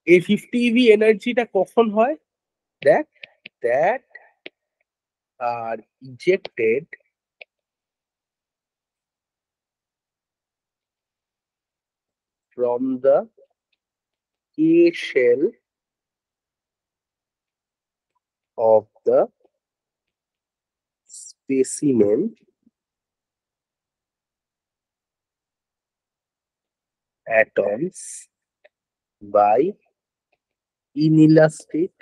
Speaker 1: এই 50 eV এনার্জিটা কখন হয়? that are ejected from the K shell of the specimen atoms by inelastic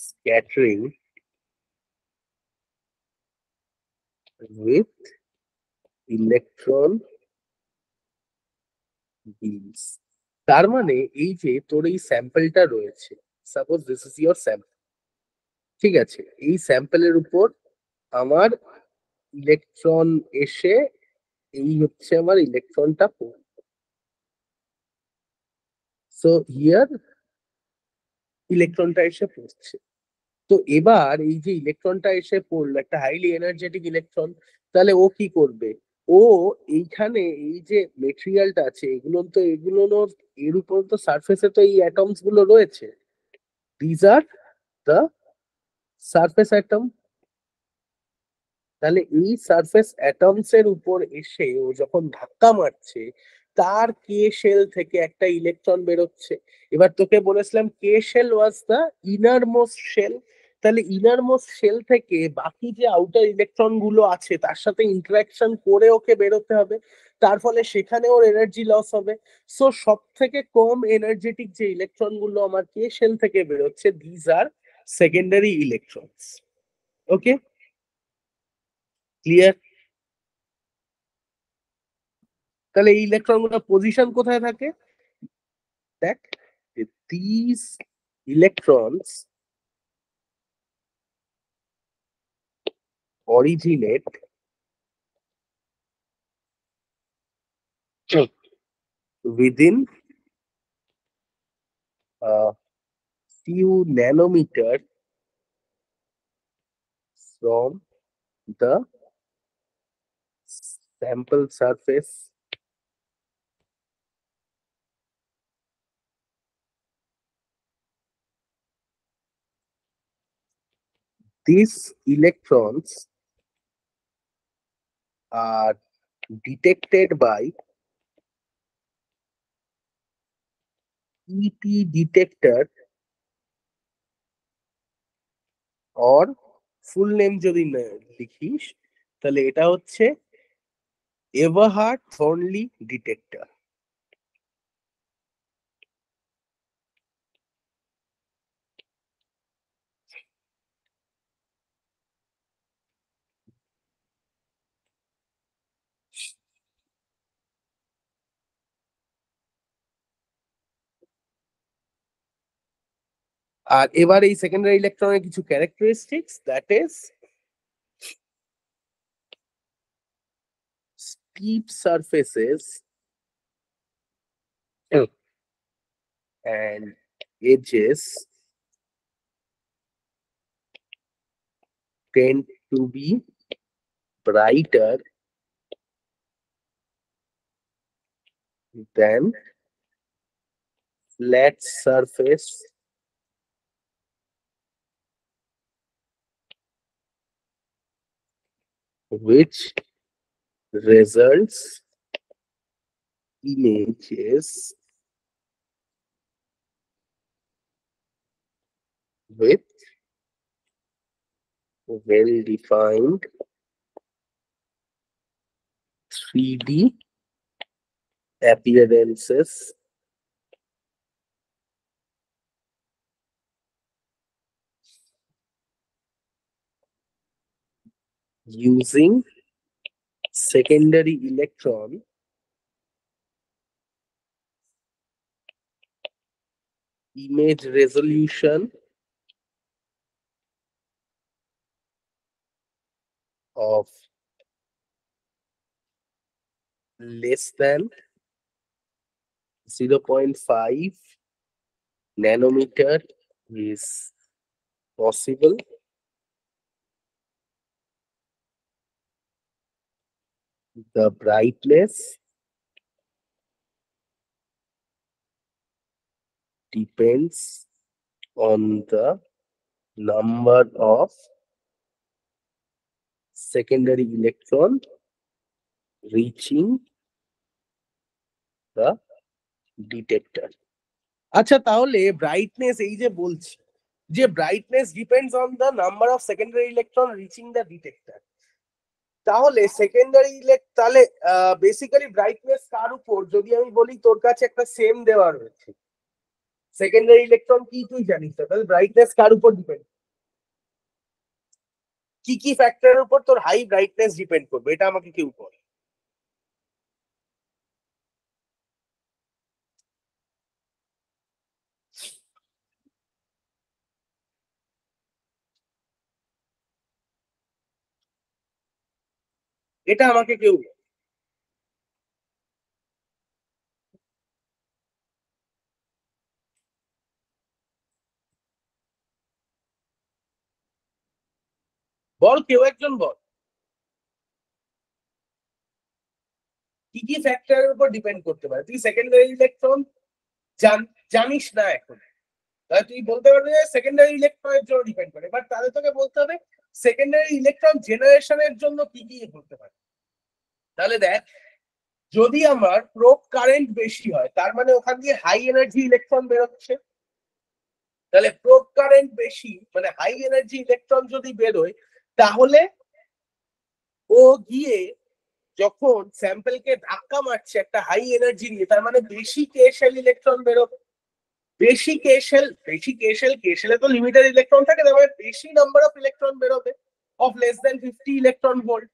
Speaker 1: scattering with electron beams. তার মানে এই যে তোর এই স্যাম্পলটা রয়েছে, suppose this is your sample, ঠিক আছে, এই স্যাম্পলের উপর আমার ইলেকট্রন এসে এই হচ্ছে আমার ইলেকট্রনটা পড়বে। সো হিয়ার ইলেকট্রনটা এসে পড়ছে। তো এবার এই যে ইলেকট্রনটা এসে পড়লো, একটা হাইলি এনার্জেটিক ইলেকট্রন, তাহলে ও কি করবে, ও এইখানে এই যে মেটেরিয়ালটা আছে, এগুলো এর উপর তো সারফেসে তো এই অ্যাটমস গুলো রয়েছে, these are the surface atom, তাহলে এই সারফেস অ্যাটমস এর উপর এসে ও যখন ধাক্কা মারছে তার কে শেল থেকে একটা ইলেকট্রন বেরোচ্ছে। এবার তোকে বলেছিলাম কে শেল ওয়াজ দা ইনার মোস্ট শেল, তাহলে ইনার মোস্ট শেল থেকে বাকি যে আউটার ইলেকট্রন গুলো আছে তার সাথে ইন্টারাকশন করে ওকে বেরোতে হবে, তার ফলে সেখানে ওর এনার্জি লস হবে। সো সব থেকে কম এনার্জেটিক যে ইলেকট্রন গুলো আমার কে শেল থেকে বেরোচ্ছে these are secondary electrons. Okay, clear? তাহলে এই ইলেকট্রন গুলোর পজিশন কোথায় থাকে? দেখ, this electrons originate within a few nanometer from the sample surface these electrons are detected by ET detector or full name যদি লিখিস তাহলে এটা হচ্ছে এভারহার্ড থর্নলি ডিটেক্টর। আর এবার এই সেকেন্ডারি ইলেকট্রনের কিছু characteristics, that is steep surfaces and edges tend to be brighter than flat surface which results images with well-defined 3D appearances using secondary electron image resolution of less than 0.5 nanometer is possible. The brightness depends on the number of secondary electron reaching the detector. আচ্ছা, তাহলে brightness এই যে বলছি যে brightness depends on the number of secondary electron reaching the detector, তাহলে secondary তাহলে basically brightness কার উপর? যদি আমি বলি তোর কাছে একটা সেম দেওয়া রয়েছে সেকেন্ডারি ইলেকট্রন কি তুই জানিস না, তাহলে ব্রাইটনেস কার উপর ডিপেন্ড? কি কি ফ্যাক্টরের উপর তোর হাই ব্রাইটনেস ডিপেন্ড করবে এটা আমাকে কেউ বল। এটা আমাকে কেউ বল। বল, কেউ একজন বল কি কি ফ্যাক্টরের উপর ডিপেন্ড করতে পারে। তুই সেকেন্ডারি ইলেকট্রন জানিস না এখন, তাহলে তুই বলতে পারবি যে সেকেন্ডারি ইলেকট্রনের জন্য ডিপেন্ড করে, বাট তাহলে তোকে বলতে হবে সেকেন্ডারি ইলেকট্রন জেনারেশনের জন্য কি কি হতে পারে? তাহলে দেখ, যদি আমার প্রোব কারেন্ট বেশি হয় তার মানে ওখান দিয়ে হাই এনার্জি ইলেকট্রন বেরোচ্ছে। তাহলে প্রোব কারেন্ট বেশি মানে হাই এনার্জি ইলেকট্রন যদি বেরোয়, তাহলে ও গিয়ে যখন স্যাম্পেলকে ধাক্কা মারছে একটা হাই এনার্জি নিয়ে, তার মানে বেশি কে শেল ইলেকট্রন বেরোবে। বেশি কে শেলে তো লিমিটেড ইলেকট্রন থাকে, তার মানে বেশি নাম্বার অফ ইলেকট্রন বেরোবে of less than 50 electron volt.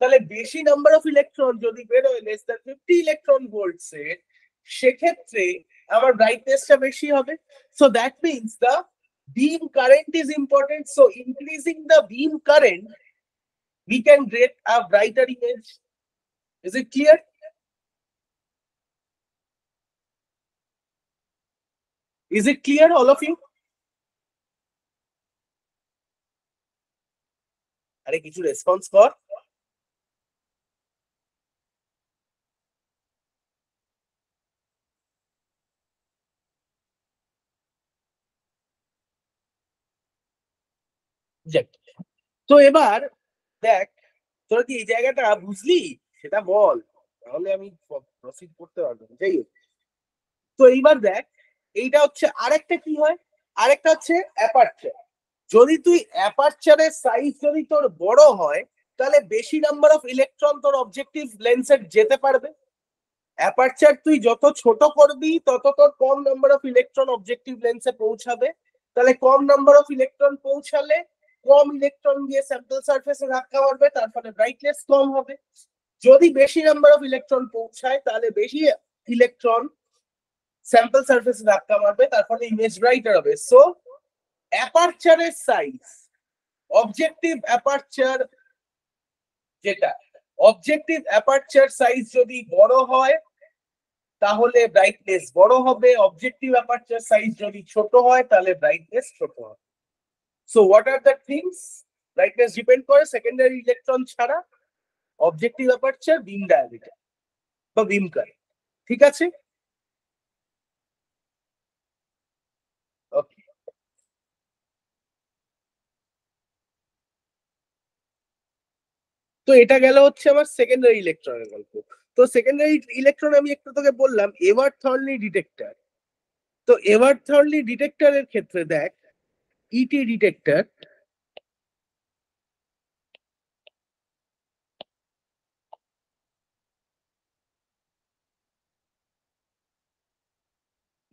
Speaker 1: তাহলে বেশি নাম্বার অফ ইলেকট্রন যদি বেরোয় লেস দেন 50 ইলেকট্রন ভোল্টস এর, সেক্ষেত্রে আমার ব্রাইটনেসটা বেশি হবে। So that means the beam current is important. So increasing the beam current, we can get a brighter image. Is it clear? Is it clear, all of you? আরে কিছু response কর। যাক, তো এবার দেখ, তোরা কি এই জায়গাটা বুঝলি সেটা বল, তাহলে আমি প্রসিড করতে পারবো। যাই হোক, তো এইবার দেখ, এইটা হচ্ছে আরেকটা কি হয়, আরেকটা হচ্ছে অ্যাপারচার। যদি তুই অ্যাপারচারের সাইজ যদি তোর বড় হয়, তাহলে বেশি নাম্বার অফ ইলেকট্রন তোর অবজেক্টিভ লেন্সে যেতে পারবে। অ্যাপারচার তুই যত ছোট করবি তত তোর কম নাম্বার অফ ইলেকট্রন অবজেক্টিভ লেন্সে পৌঁছাবে। তাহলে কম নাম্বার অফ ইলেকট্রন পৌঁছালে কম ইলেকট্রন দিয়ে স্যাম্পল সারফেসে ধাক্কা মারবে, তার ফলে ব্রাইটনেস কম হবে। যদি বেশি নাম্বার অফ ইলেকট্রন পৌঁছায়, তাহলে বেশি ইলেকট্রন স্যাম্পল সারফেসে ধাক্কা মারবে, তার ফলে ইমেজ ব্রাইটার হবে। সো অ্যাপারচারের সাইজ, অবজেক্টিভ অ্যাপারচার যেটা, অবজেক্টিভ অ্যাপারচার সাইজ যদি বড় হয় তাহলে ব্রাইটনেস বড় হবে, অবজেক্টিভ অ্যাপারচার সাইজ যদি ছোট হয় তাহলে ব্রাইটনেস ছোট হবে। So what are the things? Brightness depend করে সেকেন্ডারি ইলেকট্রন ছাড়া অবজেক্টিভ অ্যাপারচার, বিম ডায়ামিটার বা বিম কারেন্ট। ঠিক আছে, ওকে। তো এটা গেল হচ্ছে আমার সেকেন্ডারি ইলেকট্রনের গল্প। তো সেকেন্ডারি ইলেকট্রন আমি একটু তোকে বললাম এভার থর্নলি ডিটেক্টর। তো এভার থর্নলি ডিটেক্টরের ক্ষেত্রে দেখ, ইটি ডিটেক্টর,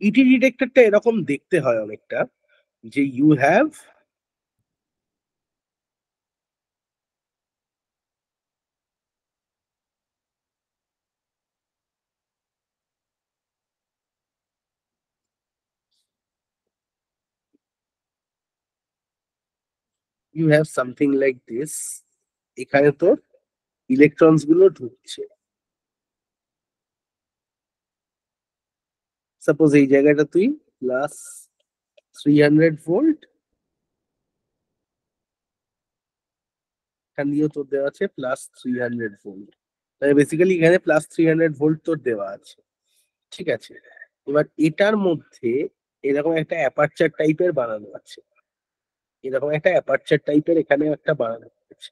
Speaker 1: ইটি ডিটেক্টরটা এরকম দেখতে হয় অনেকটা, যে you have something like this. এখানে তো ইলেকট্রনস গুলো ঢুকছে, সাপোজ এই জায়গাটা তুই প্লাস 300 ভোল্ট, এখান দিয়েও তোর দেওয়া আছে +300 ভোল্ট, তাহলে বেসিক্যালি এখানে +300 ভোল্ট তোর দেওয়া আছে। ঠিক আছে, এবার এটার মধ্যে এরকম একটা অ্যাপারচার টাইপের বানানো আছে, এরকম একটা অ্যাপারচার টাইপের এখানে একটা বানানো আছে।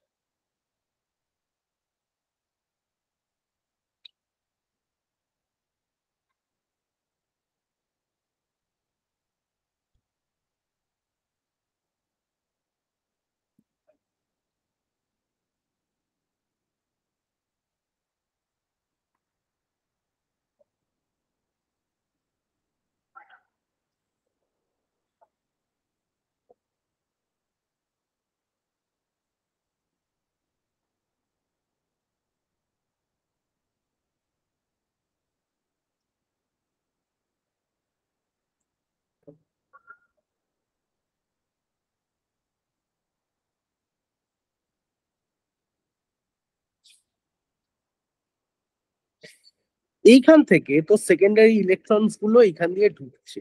Speaker 1: এইখান থেকে তো সেকেন্ডারি ইলেকট্রনস গুলো এইখান দিয়ে ঢুকছে।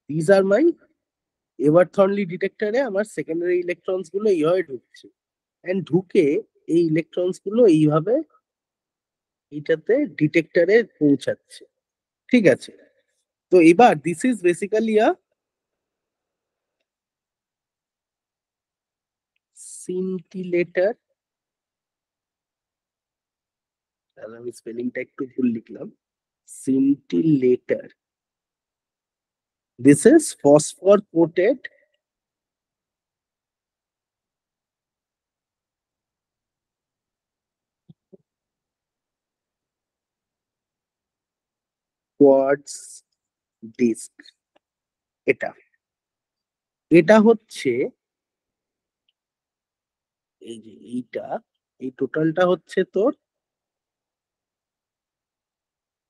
Speaker 1: দিজ আর মাই এভার থর্নলি ডিটেক্টরে আমার সেকেন্ডারি ইলেকট্রনস গুলো এইভাবে ঢুকছে, এন্ড ঢুকে এই ইলেকট্রনস গুলো এইভাবে এইটাতে ডিটেক্টরে পৌঁছাচ্ছে। ঠিক আছে, তো এবার this is basically a scintillator, তাহলে আমি স্পেলিংটা একটু ভুল লিখলাম, scintillator. This is phosphor coated quartz disc. এটা এটা হচ্ছে এই যে এইটা, এই টোটালটা হচ্ছে তোর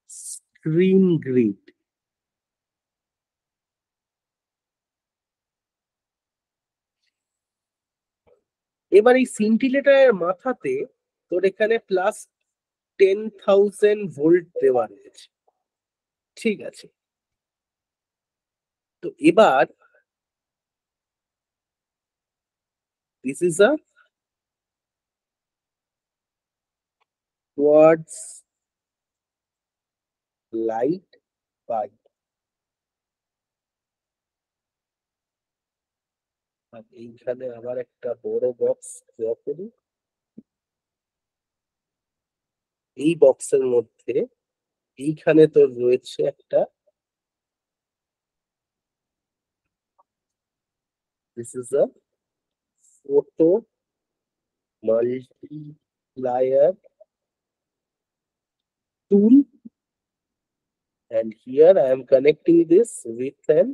Speaker 1: স্ক্রিন গ্রিড। এবার এই সিন্টিলেটারের মাথাতে তোর এখানে প্লাস 10,000 ভোল্ট দেওয়া রয়েছে, ঠিক আছে? তো এবার this is a quartz light pipe. আর এইখানে আবার একটা বড় বক্স ড্র করি। এই বক্সের মধ্যে এইখানে তোর রয়েছে একটা, this is a photo multiplier tool, and here I am connecting this with an,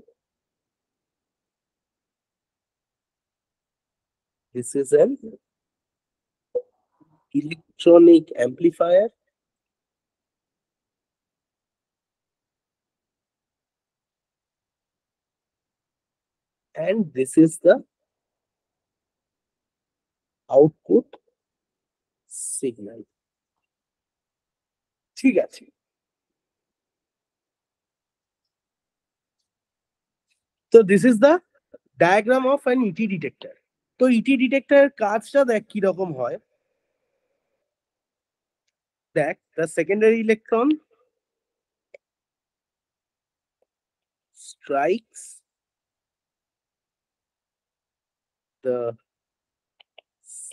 Speaker 1: this is an electronic amplifier, and this is the output signal, ঠিক আছে? তো this is the diagram of an ET detector. তো ET ডিটেক্টরের কাজটা দেখ কি রকম হয়। দেখ, the secondary electron strikes the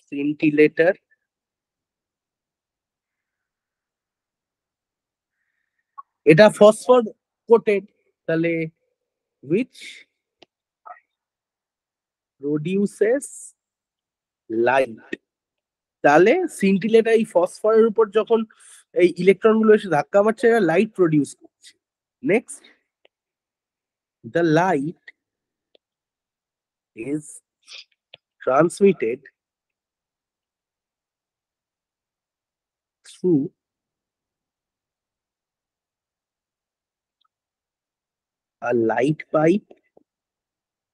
Speaker 1: scintillator, এটা ফসফর কোটেড, তাহলে which produces light। তাহলে সিন্টিলেটার এই ফসফরের উপর যখন এই ইলেকট্রন গুলো এসে ধাক্কা মারছে, এরা লাইট প্রডিউস করছে। Next, the light is transmitted through a light pipe।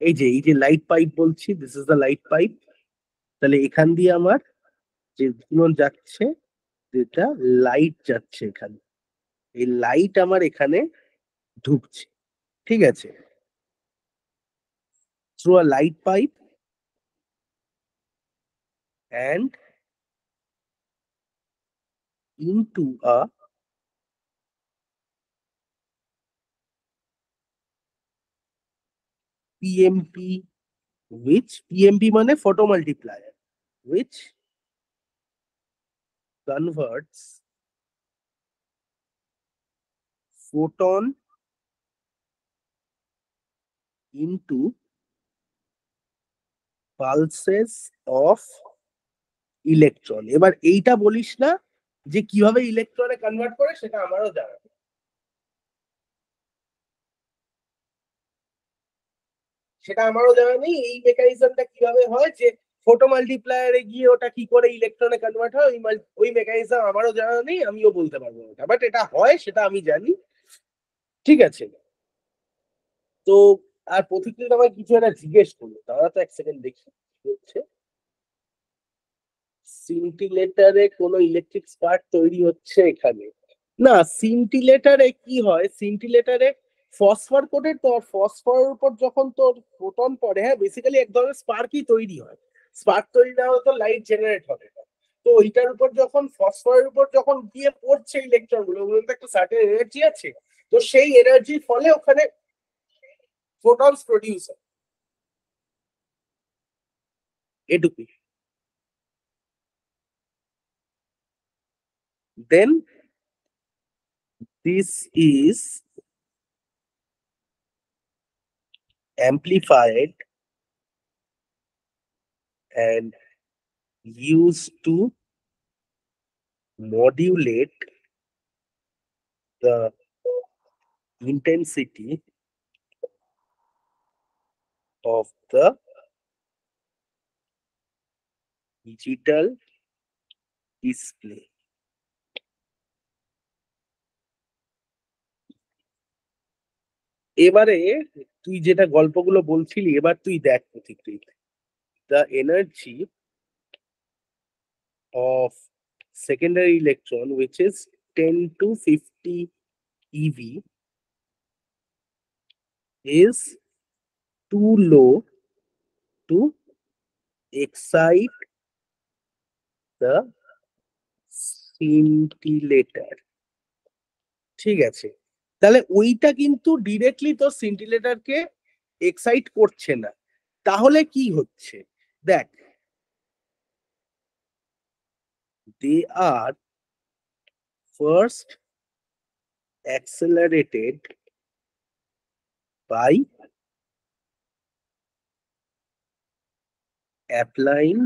Speaker 1: এই যে লাইট পাইপ বলছি, this is the light pipe. তাহলে এখান দিয়ে আমার যেগুলো যাচ্ছে, যেটা লাইট যাচ্ছে এখানে, এই লাইট আমার এখানে ঢুকছে, ঠিক আছে? Through a light pipe and into a PMP, which PMP মানে photo multiplier, which converts photon into pulses of electron। এবার এইটা বলিস না যে কিভাবে ইলেকট্রনে কনভার্ট করে, সেটা আমারও জানা নেই। এই মেকানিজমটা কিভাবে হয়, যে ফোটো মাল্টিপ্লায়ারে গিয়ে ওটা কি করে ইলেকট্রনে কনভার্ট হয়, ওই মেকানিজম আমারও জানা নেই, আমিও বলতে পারবো না, বাট এটা হয় সেটা আমি জানি, ঠিক আছে? তো আর প্রতিক্রিয়া আমায় কিছু একটা জিজ্ঞেস করলো, তারা তো এক সেকেন্ড দেখি কি হচ্ছে। সিন্টিলেটারে কোনো ইলেকট্রিক স্পার্ক তৈরি হচ্ছে এখানে না। সিন্টিলেটারে কি হয়, সিন্টিলেটারে ফসফর কোটেড, তো ফসফরের উপর যখন তোর ফোটন পড়ে, হ্যাঁ, বেসিক্যালি এক ধরনের স্পার্কই তৈরি হয়। স্পার্ক তৈরি না হলে তো লাইট জেনারেট হবে না। তো ওইটার উপর যখন ফসফরের উপর যখন গিয়ে পড়ছে ইলেকট্রন গুলো, ওগুলো তো একটা সার্টেন এনার্জি আছে, তো সেই এনার্জির ফলে ওখানে ফোটনস প্রডিউস হয়, এটুকুই। then this is amplified and used to modulate the intensity of the digital display. এবারে তুই যেটা গল্পগুলো বলছিলি এবার তুই দেখ প্রতিক্রিয়া the energy of secondary electron which is 10 to 50 eV is too low to excite the scintillator. ঠিক আছে, তাহলে ওইটা কিন্তু ডিরেক্টলি তোর সিন্টিলেটরকে এক্সাইট করছে না, তাহলে কি হচ্ছে দেখ, they are first accelerated by applying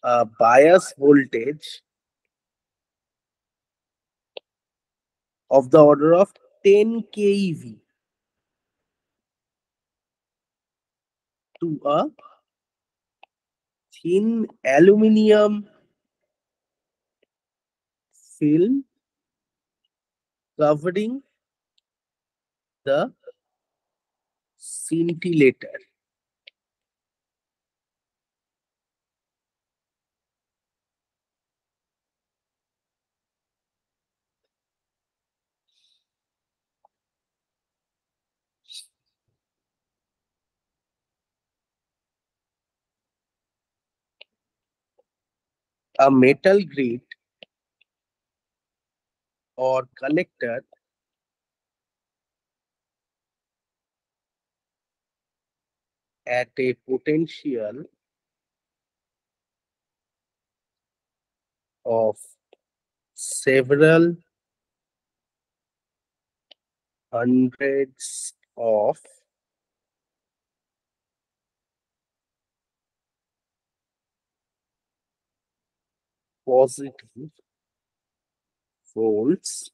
Speaker 1: a bias voltage of the order of 10 keV to a thin aluminum film covering the scintillator. A metal grid or collector at a potential of several hundreds of positive volts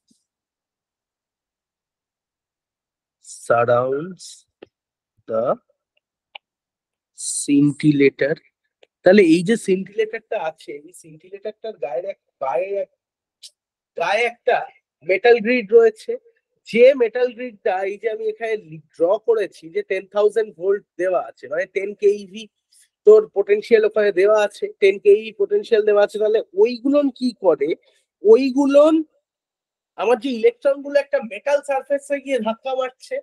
Speaker 1: surrounds the scintillator. তাহলে এই যে সিন্টিলেটরটা আছে এই সিন্টিলেটরটার গায়ে একটা metal grid রয়েছে, যে metal গ্রিডটা এই যে আমি এখানে ড্র করেছি যে 10,000 ভোল্ট দেওয়া আছে মানে 10 কেইভি তোর পোটেনশিয়াল ওখানে দেওয়া আছে, 10 কেই পোটেনশিয়াল দেওয়া আছে, তাহলে ওইগুলোন কি করে, ওইগুলোন আমার যে ইলেকট্রন গুলো একটা মেটাল সারফেসে গিয়ে ধাক্কা মারছে,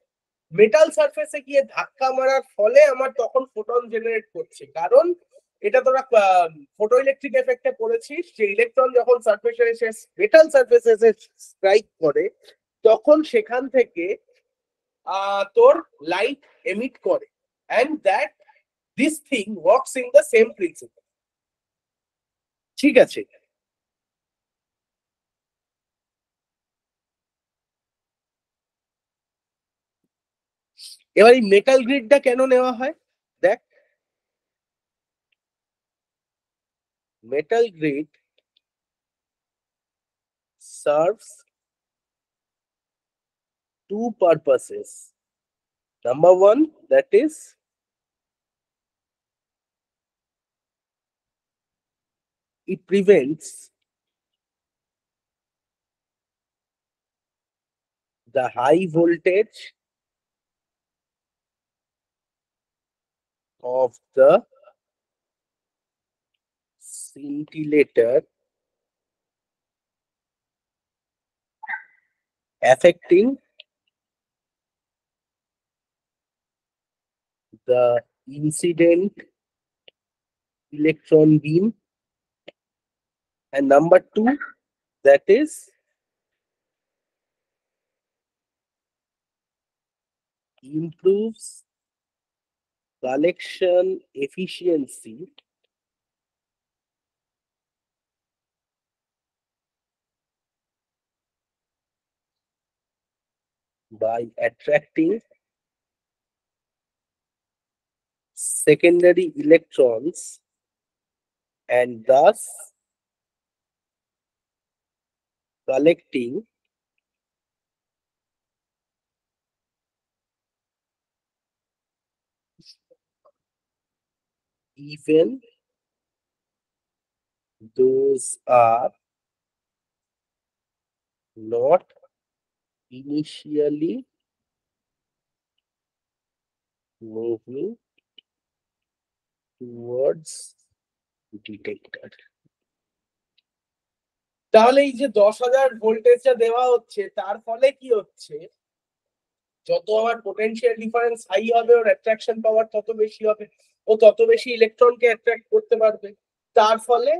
Speaker 1: মেটাল সারফেসে গিয়ে ধাক্কা মারার ফলে আমার তখন ফোটন জেনারেট করছে, কারণ এটা তোরা ফটো ইলেকট্রিক এফেক্টে পড়েছিস যে ইলেকট্রন যখন সারফেসে এসে মেটাল সারফেসে এসে স্ট্রাইক করে তখন সেখান থেকে তোর লাইট এমিট করে, and that this thing works in the same principle. ঠিক আছে, এবার এই মেটাল গ্রিডটা কেন নেওয়া হয় দেখ, metal grid serves two purposes. Number one, that is it prevents the high voltage of the scintillator affecting the incident electron beam, and number two, that is improves collection efficiency by attracting secondary electrons and thus collecting even those are not initially moving towards detector. তাহলে এই যে 10,000 ভোল্টেজটা দেওয়া হচ্ছে তার ফলে কি হচ্ছে, যত আমার পোটেনশিয়াল ডিফারেন্স হাই হবে ওর অ্যাট্রাকশন পাওয়ার তত বেশি হবে, ও তত বেশি ইলেকট্রনকে অ্যাট্রাক্ট করতে পারবে, তার ফলে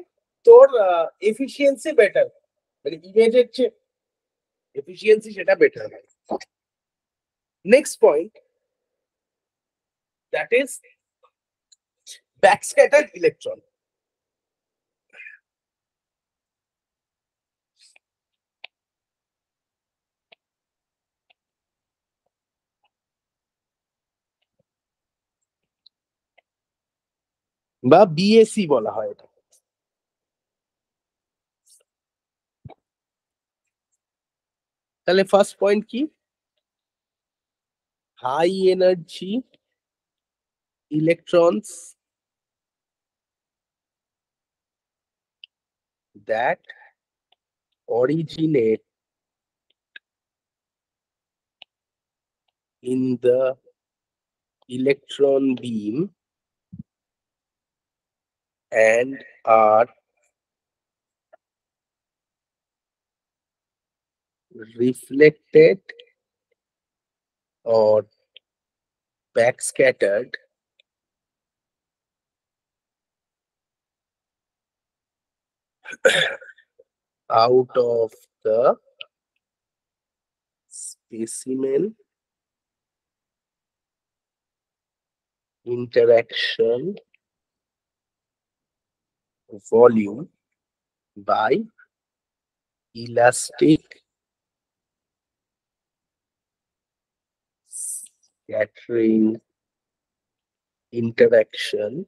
Speaker 1: তোর এফিসিয়েন্সি বেটার, মানে ইমেজের যে এফিসিয়েন্সি সেটা বেটার হয়। Next point, that is backscattered electron. বা বিএসি বলা হয় এটা। তাহলে ফার্স্ট পয়েন্ট কি, high energy electrons that originate in the electron beam and are reflected or backscattered out of the specimen interaction volume by elastic scattering interaction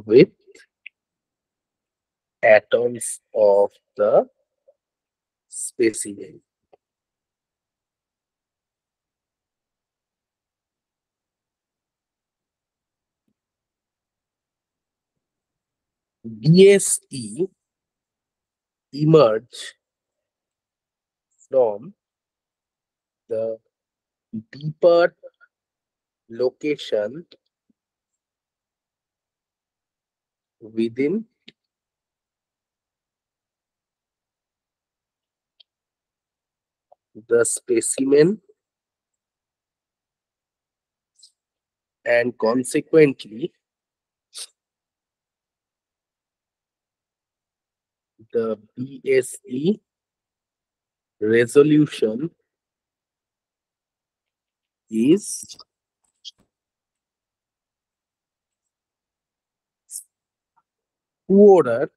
Speaker 1: with atoms of the specimen. DSE emerge from the deeper location within the specimen and consequently the BSE resolution is poorer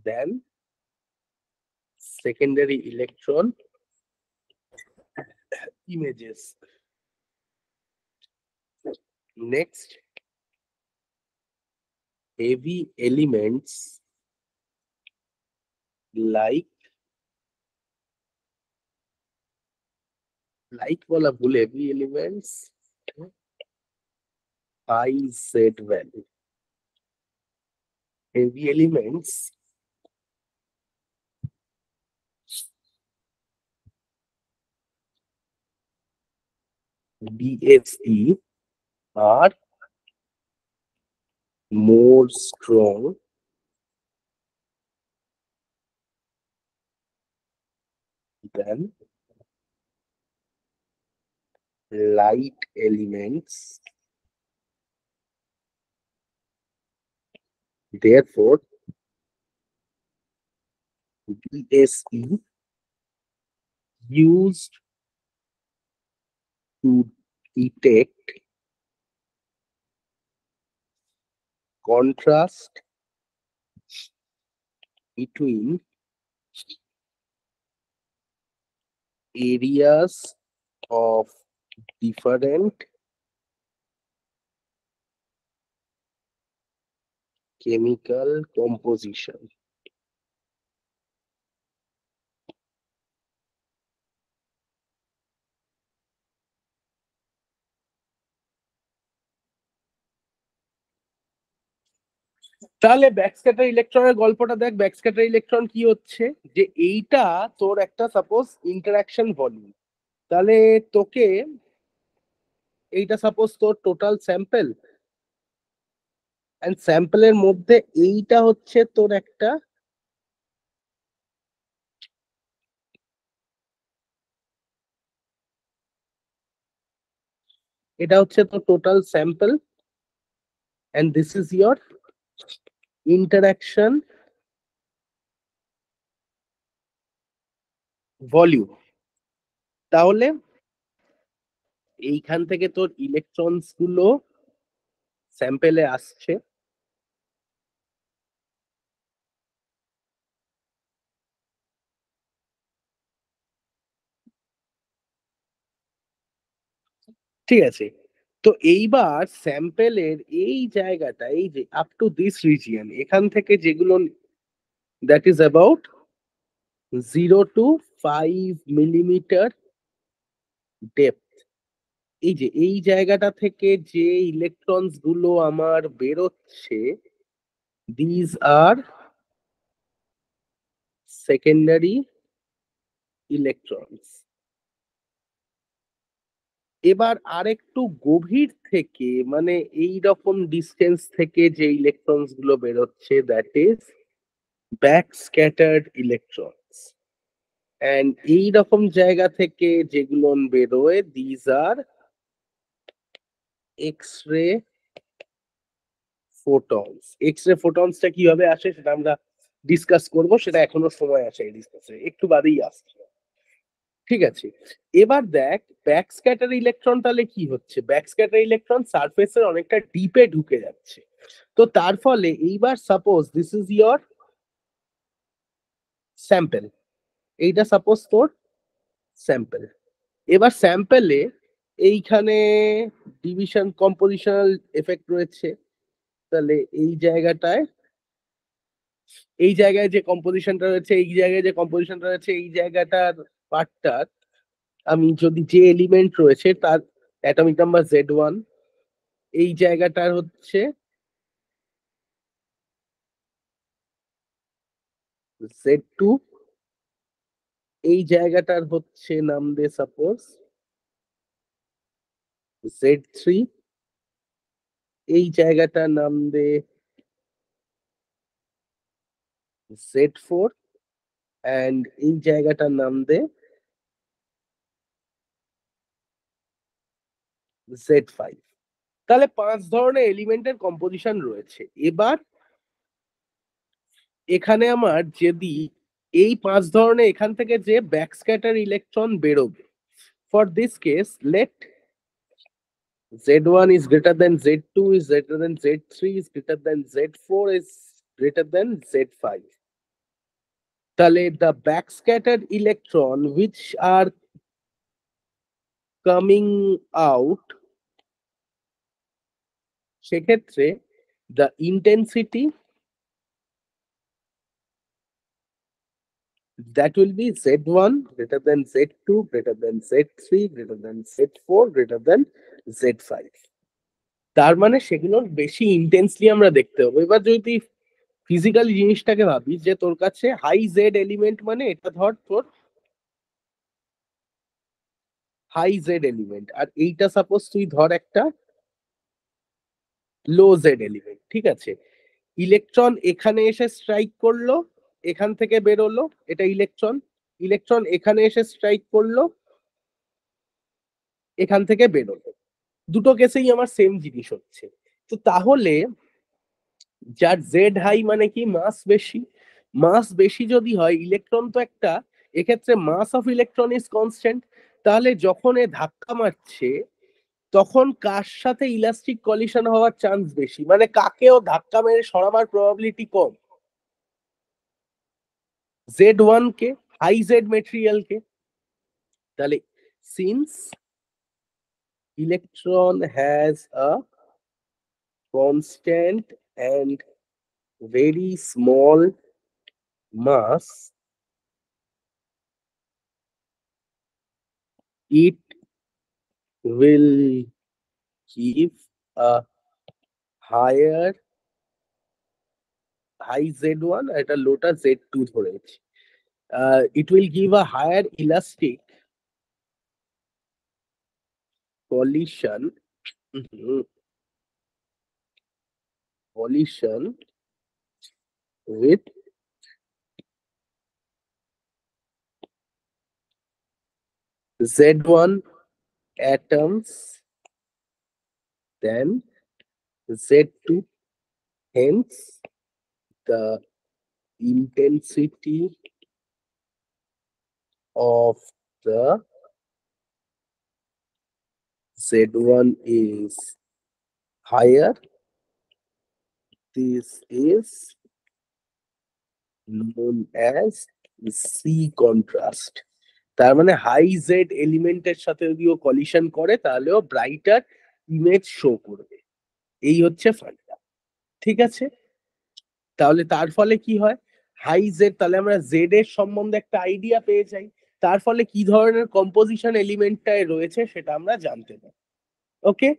Speaker 1: than secondary electron images. Next, heavy elements like bola bhul, heavy elements IZ value. Heavy elements BSE are more strong than light elements. Therefore, BSE used to detect contrast between areas of different chemical composition. তাহলে ব্যাকস্ক্যাটার ইলেকট্রনের গল্পটা দেখ, ব্যাকস্ক্যাটার electron কি হচ্ছে, যে এইটা তোর একটা সাপোজ ইন্টারাকশন ভলিউম, তাহলে তোকে এইটা সাপোজ তোর টোটাল স্যাম্পল, এন্ড স্যাম্পলের মধ্যে এইটা হচ্ছে তোর একটা এটা হচ্ছে তোর total sample, and this is your interaction volume. তাহলে এইখান থেকে তোর ইলেকট্রনস গুলো স্যাম্পেলে আসছে, ঠিক আছে। তো এইবার স্যাম্পেলের এই জায়গাটা, এই যে আপ টু দিস রিজিয়ন, এখান থেকে যেগুলো that is about 0 to 5 millimetre depth, এই যে এই জায়গাটা থেকে যে ইলেকট্রনস গুলো আমার বেরোচ্ছে, দিজ আর সেকেন্ডারি ইলেকট্রনস। এবার আরেকটু গভীর থেকে, মানে এই রকম ডিস্টেন্স থেকে যে ইলেকট্রনস গুলো বেরোচ্ছে, that is back scattered electrons, and এই রকম জায়গা থেকে যেগুলো বেরোয়, these are X ray photons. X ray ফোটনসটা কিভাবে আসে সেটা আমরা ডিসকাস করব, সেটা এখনো সময় আছে এই ডিসকাসে, একটু বাদেই আসছে, ঠিক আছে। এবার দেখ ব্যাক স্ক্যাটার ইলেকট্রন তাহলে কি হচ্ছে, ব্যাক স্ক্যাটার ইলেকট্রন সারফেসের অনেকটা ডিপে ঢুকে যাচ্ছে। তো তার ফলে এইবার suppose this is your sample, এইটা সাপোজ তোর স্যাম্পল। এবার স্যাম্পলে এইখানে ডিভিশন কম্পোজিশনাল এফেক্ট রয়েছে, তাহলে এই জায়গাটায়, এই জায়গায় যে কম্পোজিশনটা রয়েছে, এই জায়গায় যে কম্পোজিশনটা রয়েছে, এই জায়গাটার পার্টটার আমি যদি যে এলিমেন্ট রয়েছে তার অ্যাটমিক নাম্বার Z1, এই জায়গাটার হচ্ছে Z2, এই জায়গাটার হচ্ছে নাম দে সাপোজ Z3, এই জায়গাটার নাম দে Z4, এন্ড এই জায়গাটার নাম দে Z5। তাহলে 5 ধরনের এলিমেন্টের কম্পোজিশন রয়েছে। এবার এখানে আমার যদি এই 5 ধরনের এখান থেকে যে ব্যাকস্ক্যাটার ইলেকট্রন বেরোবে, for this case let Z1 is greater than Z2 is greater than Z3 is greater than Z4 is greater than Z5, তাহলে the backscattered electron which are coming out, সেক্ষেত্রে the intensity that will be Z1 greater than Z2 greater than Z3 greater than Z4 greater than Z5, তার মানে সেগুলোর বেশি intensely আমরা দেখতে পাবো। এবার যদি তুই ফিজিক্যালি জিনিসটাকে ভাবিস, যে তোর কাছে হাই জেড এলিমেন্ট মানে এটা ধর তোর হাই জেড এলিমেন্ট, আর এইটা সাপোজ তুই ধর একটা লো জেড এলিমেন্ট, ঠিক আছে। ইলেকট্রন এখানে এসে স্ট্রাইক করলো, এখান থেকে বেরোলো, এটা ইলেকট্রন, ইলেকট্রন এখানে এসে স্ট্রাইক করলো, এখান থেকে বেরোলো, দুটো কেসেই আমার সেম জিনিস হচ্ছে। তো তাহলে যার জেড হাই মানে কি, মাস বেশি, মাস বেশি যদি হয়, ইলেকট্রন তো একটা, এক্ষেত্রে মাস অফ ইলেকট্রন ইজ কনস্ট্যান্ট, তাহলে যখন এ ধাক্কা মারছে তখন কার সাথে ইলাস্টিক কলিশন হওয়ার চান্স বেশি, মানে কাকেও ধাক্কা মেরে সরাবার প্রবাবিলিটি কম? Z1 কে, হাই জেড মেটেরিয়াল কে। তাহলে since electron has a constant and very small mass, it will give a higher high Z1 একটা লোটা Z2 ধরেছি। It will give a higher elastic collision mhm, collision with Z1 atoms than Z2. Hence, the intensity of the Z1 is higher. This is known as C contrast. তার মানে high Z এলিমেন্টের সাথে যদি ও collision করে তাহলে ও brighter image show করবে। এই হচ্ছে ফান্ডা। ঠিক আছে, তাহলে তার ফলে কি হয়, হাই জেড, তাহলে আমরা জেড এর সম্বন্ধে একটা আইডিয়া পেয়ে যাই, তার ফলে কি ধরনের কম্পোজিশন এলিমেন্টটায় রয়েছে সেটা আমরা জানতে পারি। ওকে,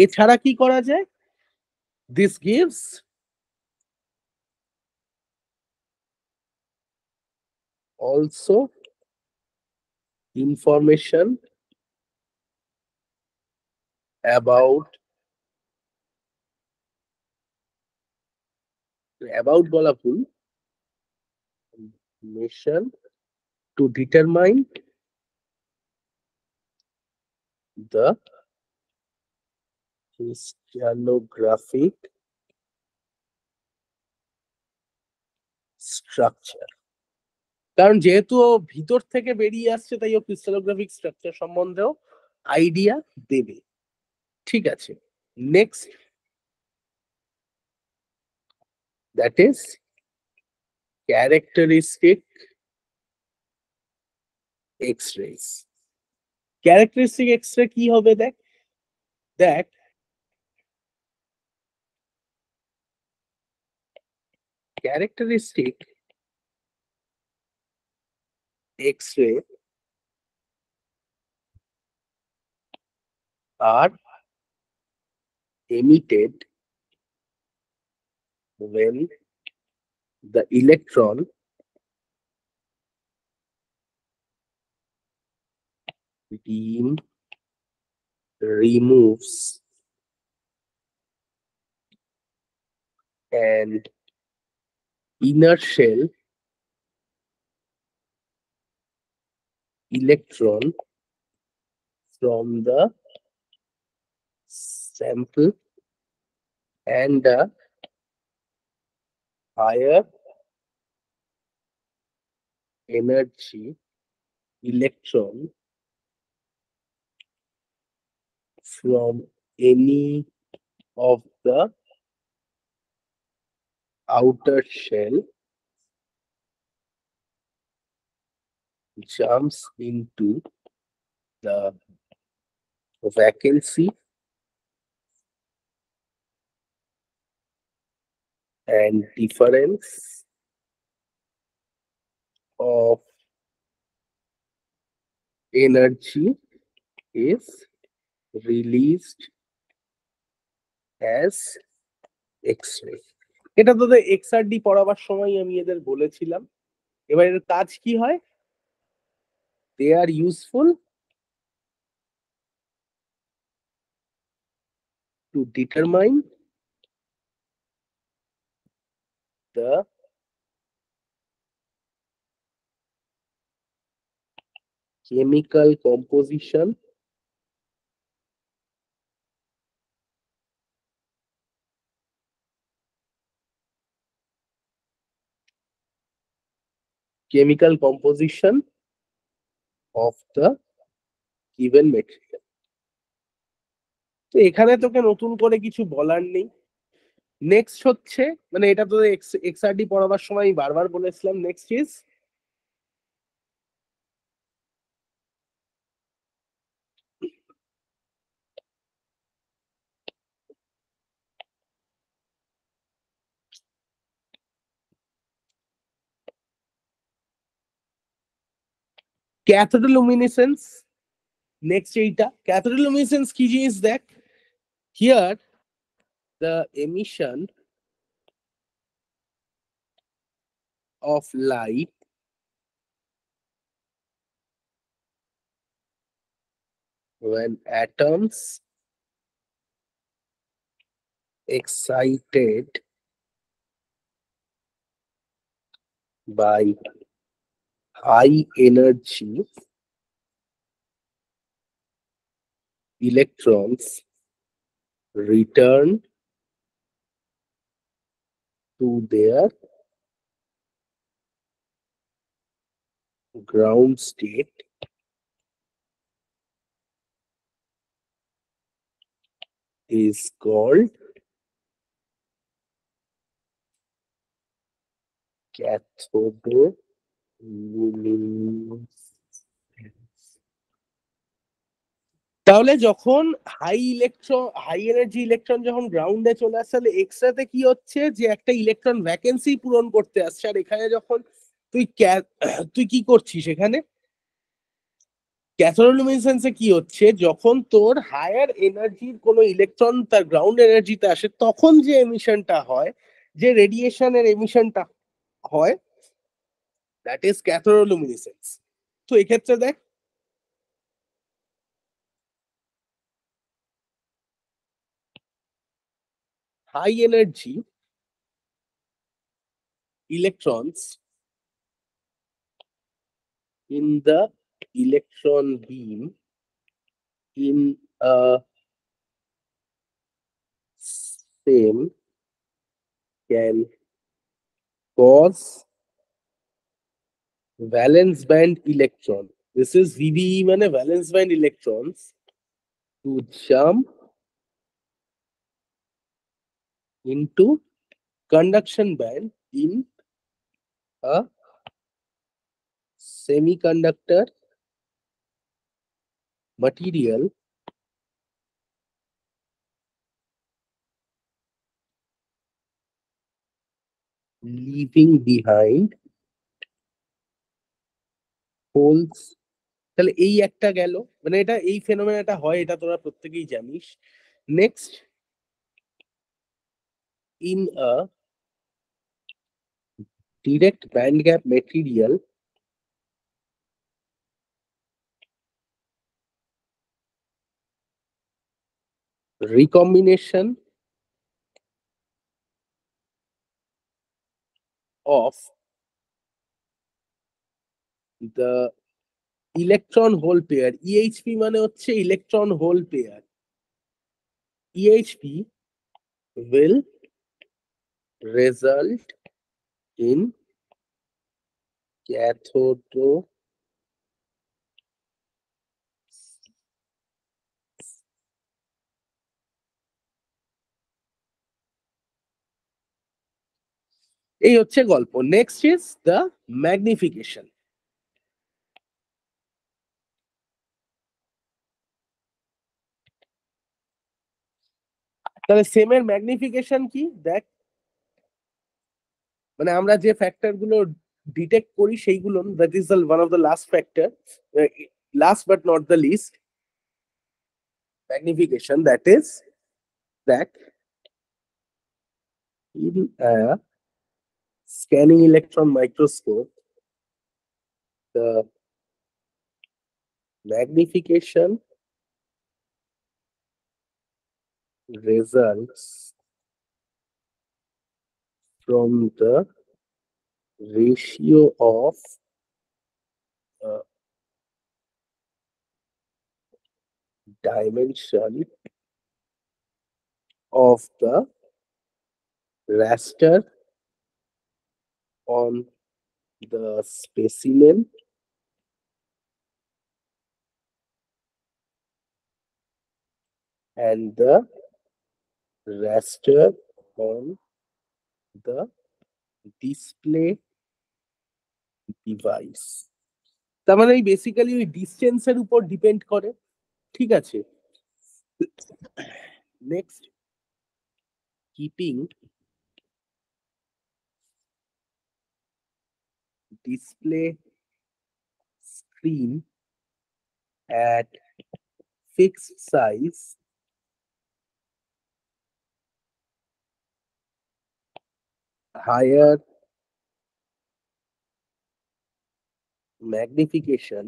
Speaker 1: এছাড়া কি করা যায়? This gives also information about বলা ভুল, information to determine the crystallographic structure। কারণ যেহেতু ও ভিতর থেকে বেরিয়ে আসছে তাই ও ক্রিস্টালোগ্রাফিক স্ট্রাকচার সম্বন্ধেও আইডিয়া দেবে। ঠিক আছে, next, that is characteristic X-rays. Characteristic X-ray কি হবে? দেখ দেখ characteristic X-ray are emitted when the electron beam removes an inner shell electron from the sample and a higher energy electron from any of the outer shell jumps into the vacancy and difference of energy is released as X-ray। এটা তোদের XRD পড়াবার সময় আমি এদের বলেছিলাম। এবার এর কাজ কি হয়? They are useful to determine the chemical composition chemical composition of the given material. তো এখানে তোকে নতুন করে কিছু বলার নেই। নেক্সট হচ্ছে, মানে এটা তো এক্সআরডি পড়াবার সময় আমি বারবার বলেছিলাম, নেক্সট ইজ ক্যাথোডোলুমিনেসেন্স। নেক্সট এইটা ক্যাথোডোলুমিনেসেন্স কি জিনিস দেখ, here the emission of light when atoms excited by high energy electrons return to their ground state is called cathodoluminescence. তাহলে যখন হাই এনার্জি ইলেকট্রন যখন গ্রাউন্ডে চলে আসছে, তাহলে এক্সট্রাতে কি হচ্ছে, যে একটা ইলেকট্রন ভ্যাকেন্সি পূরণ করতে আসছে। আর এখানে যখন তুই তুই কি করছিস এখানে, ক্যাথোডোলুমিনেসেন্সে কি হচ্ছে, যখন তোর হায়ার এনার্জির কোনো ইলেকট্রন তার গ্রাউন্ড এনার্জিতে আসে, তখন যে এমিশনটা হয়, যে রেডিয়েশনের এমিশনটা হয়, দ্যাট ইজ ক্যাথোডোলুমিনেসেন্স। তো এক্ষেত্রে দেখ, high energy electrons in the electron beam in a same can cause valence band electron. This is VBE, মানে valence band electrons to jump into conduction band in a semiconductor material leaving behind holes. তাহলে এই একটা গেল, মানে এটা এই ফেনোমেনাটা হয়, এটা তোরা প্রত্যেকেই জানিস। Next, in a direct band gap material, recombination of the electron hole pair, EHP মানে হচ্ছে electron hole pair, EHP will result in cathodo এই হচ্ছে গল্প। Next is the magnification. তাহলে সেমের ম্যাগনিফিকেশন কি দেখ, মানে আমরা যে ফ্যাক্টর গুলো ডিটেক্ট করি সেইগুলো, that is the one of the last factor, last but not the least magnification, that is that in a scanning electron microscope the magnification results from the ratio of uh, dimension of the raster on the specimen and the raster on the display device. তার মানে basically ওই ডিস্টেন্সের উপর depend করে, ঠিক আছে। Next, keeping display screen at fixed size higher magnification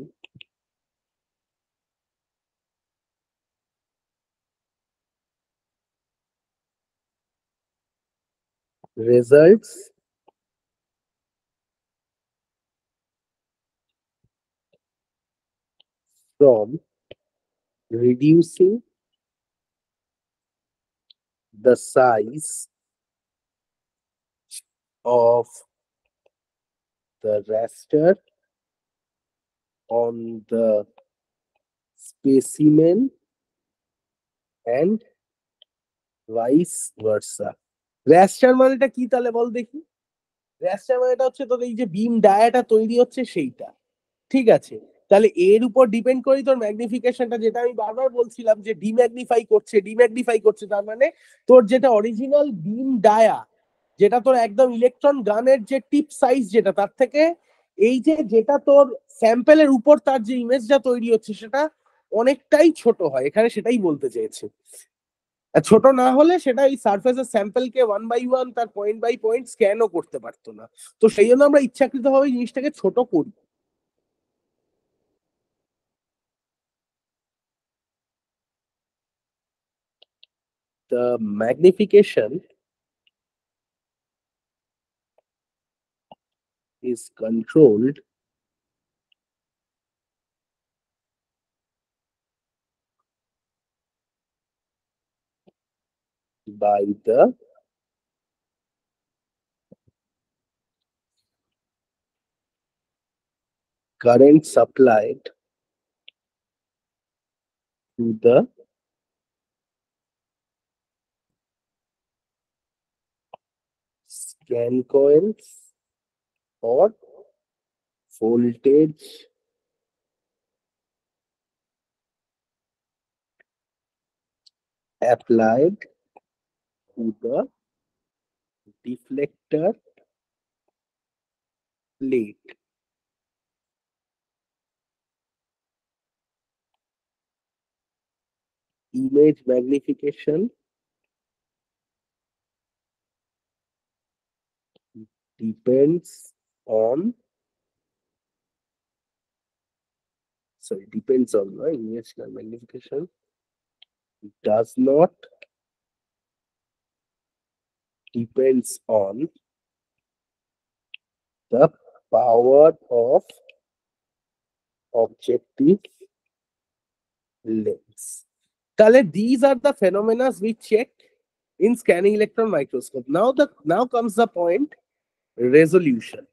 Speaker 1: results from reducing the size of the raster on the specimen and vice versa. raster মানেটা কি তাহলে বল দেখি? raster মানেটা হচ্ছে তোর এই যে বিম ডায়াটা তৈরি হচ্ছে সেইটা, ঠিক আছে। তাহলে এর উপর ডিপেন্ড করি তোর ম্যাগনিফিকেশনটা, যেটা আমি বারবার বলছিলাম যে ডিম্যাগনিফাই করছে, তার মানে তোর যেটা অরিজিনাল বিম ডায়া, যেটা তোর একদম ইলেকট্রন গানের যে টিপ সাইজ, যেটা তার থেকে এই যে যেটা তোর স্যাম্পেলের উপর তার যে ইমেজটা তৈরি হচ্ছে সেটা অনেকটাই ছোট হয়, এখানে সেটাই বলতে চেয়েছে। আর ছোট না হলে সেটা এই সারফেসের স্যাম্পেলকে 1 by 1 তার পয়েন্ট বাই পয়েন্ট স্ক্যানও করতে পারতো না। তো সেই জন্য আমরা ইচ্ছাকৃতভাবে জিনিসটাকে ছোট করি। The magnification is controlled by the current supplied to the scan coils or voltage applied to the deflector plate. Image magnification depends on image magnification does not depends on the power of objective lens. তাহলে these are the phenomena we check in scanning electron microscope. Now comes the point, resolution.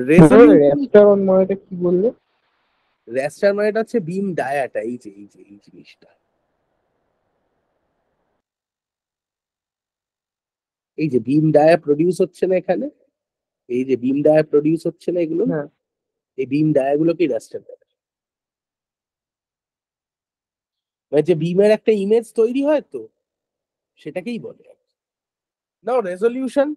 Speaker 2: Raster on মানেটা কি বললে?
Speaker 1: raster মানেটা হচ্ছে বিম ডায়াটা, এই যে এই জিনিসটা, এই যে বিম ডায়া প্রডিউস হচ্ছে না এখানে, এই যে বিম ডায়া প্রডিউস হচ্ছে না এগুলো,
Speaker 2: হ্যাঁ।
Speaker 1: এই বিম ডায়াগুলোকে রাস্টার বলে। মানে যে বিমের একটা ইমেজ তৈরি হয় তো সেটাকেই বলে। নাও রেজলিউশন,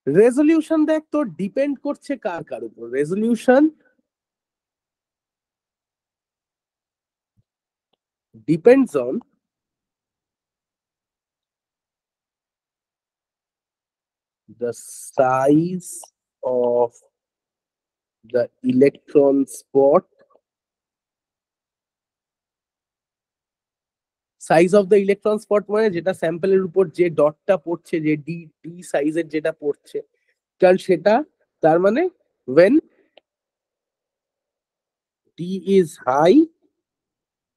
Speaker 1: রেজলিউশন দেখ তোর ডিপেন্ড করছে কার উপর। Resolution depends on the size of the electron spot, size of the electron spot মানে যেটা স্যাম্পলের উপর যে ডটটা পড়ছে, যে ডি ডি সাইজের যেটা পড়ছে, কারণ সেটা তার মানে when is high,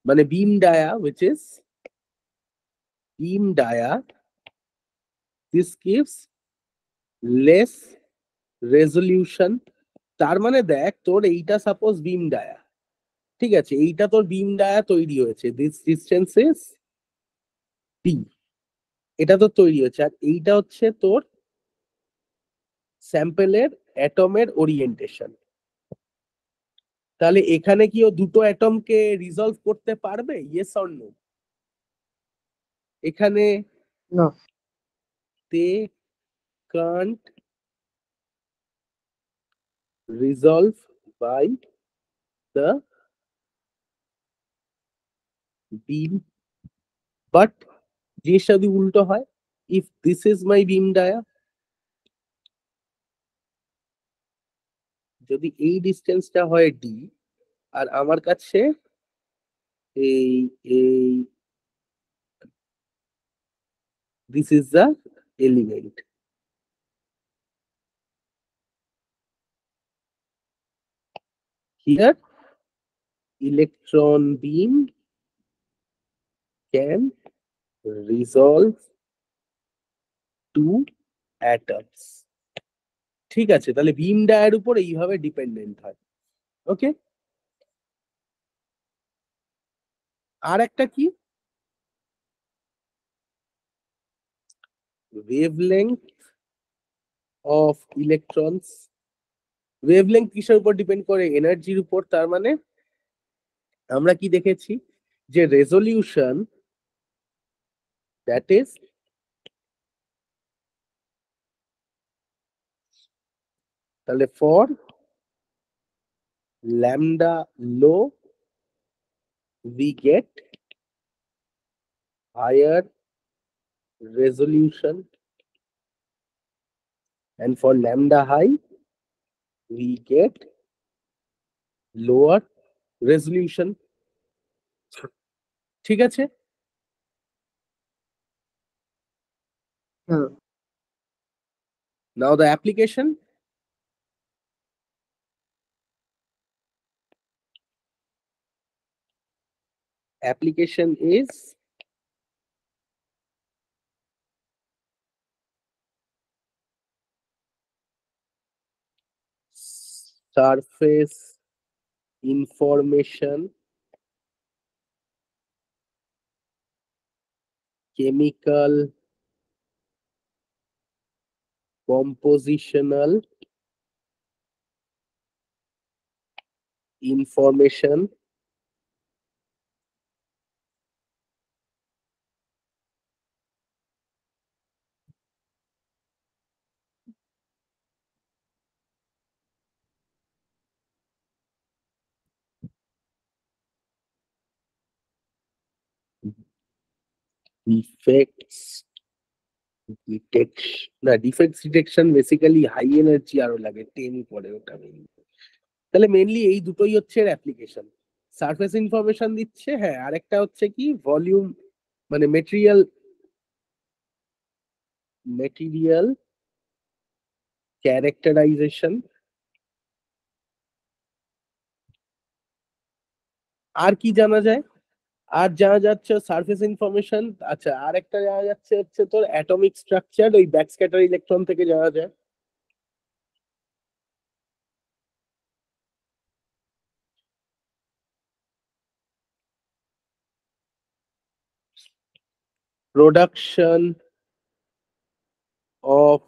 Speaker 1: মানে beam dia, which is beam dia, this gives less resolution. তার মানে দেখ তোর এইটা সাপোজ বিম ডায়া, ঠিক আছে, এইটা তোর বিম ডায়া তৈরি হয়েছে, দিস ডিসটেন্স ইজ ডি, এটা তো তৈরি হচ্ছে, আর এইটা হচ্ছে তোর স্যাম্পেলের অ্যাটমের ওরিয়েন্টেশন। তাহলে এখানে কি ও দুটো অ্যাটমকে রিজলভ করতে পারবে, ইয়েস অর নো? এখানে
Speaker 2: না।
Speaker 1: They can't resolve by the beam, but জিনিসটা যদি উল্টো হয়, if this is my beam dia, যদি এই ডিস্টেন্সটা হয় ডি, আর আমার কাছে এই এই this is the element, here electron beam can resolve to atoms। ঠিক আছে, তাহলে বিম ডায়ার উপর এইভাবে ডিপেন্ডেন্ট হয়। ওকে, আর একটা কি, ওয়েভলেংথ অফ ইলেকট্রনস। ওয়েভলেংথ কিসের উপর ডিপেন্ড করে, এনার্জির উপর। তার মানে আমরা কি দেখেছি, যে রেজলিউশন দ্যাট ইজ তাহলে for lambda low we get higher resolution, and for lambda high we get lower resolution। ঠিক আছে,
Speaker 2: হ্যাঁ।
Speaker 1: now the application, application is surface information, chemical compositional information, defects detection, না defects detection basically high energy আরো লাগে, 10 পরে ওটা mainly। তাহলে mainly এই দুটোই হচ্ছে অ্যাপ্লিকেশন, সারফেস ইনফরমেশন দিচ্ছে, হ্যাঁ, আরেকটা হচ্ছে কি ভলিউম, মানে মেটেরিয়াল মেটেরিয়াল ক্যারেক্টারাইজেশন। আর কি জানা যায়, আর জানা যাচ্ছে সারফেস ইনফরমেশন, আচ্ছা আর একটা জানা যাচ্ছে হচ্ছে তোর অ্যাটমিক স্ট্রাকচার, ওই ব্যাকস্ক্যাটার ইলেকট্রন থেকে জানা যায়। প্রোডাকশন অফ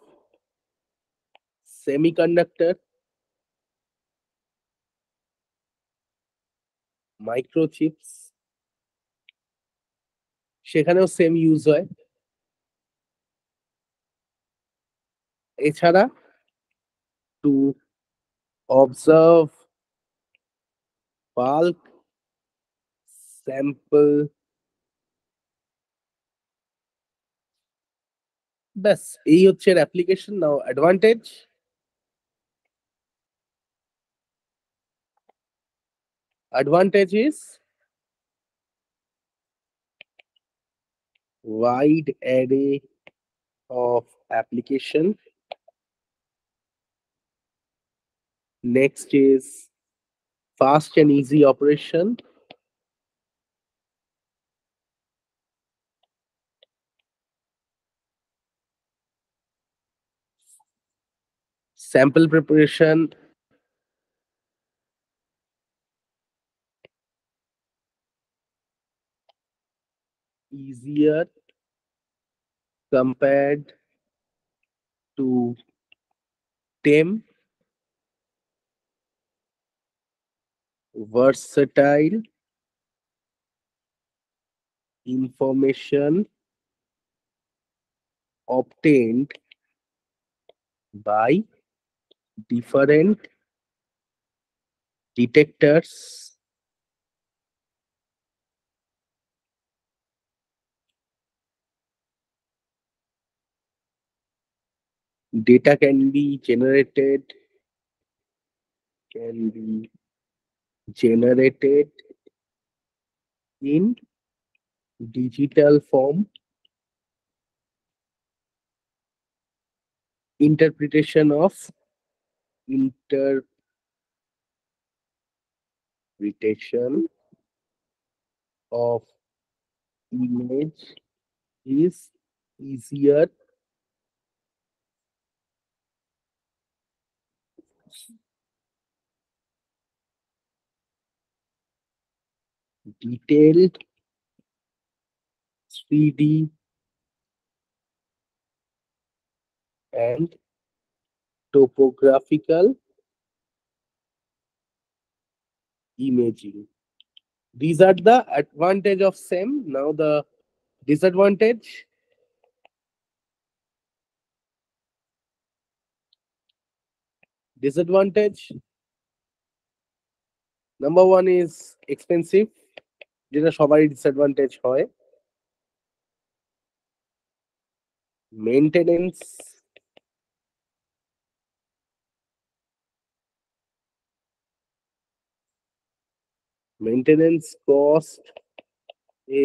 Speaker 1: সেমিকন্ডাক্টর, মাইক্রোচিপস, সেখানেও সেম ইউজ হয়। এছাড়া টু অবজার্ভ বাল্ক স্যাম্পল, ব্যাস এই হচ্ছে application. Now advantage, advantage is wide array of application, next is Fast and easy operation. Sample preparation. Easier compared to TEM. Versatile. Information obtained by different detectors. Data can be generated in digital form. Interpretation of image is easier. Detailed 3D and topographical imaging. These are the advantage of SEM. Now the disadvantage. Disadvantage. Number one is expensive, যেটা সবারই disadvantage হয়। Maintenance, cost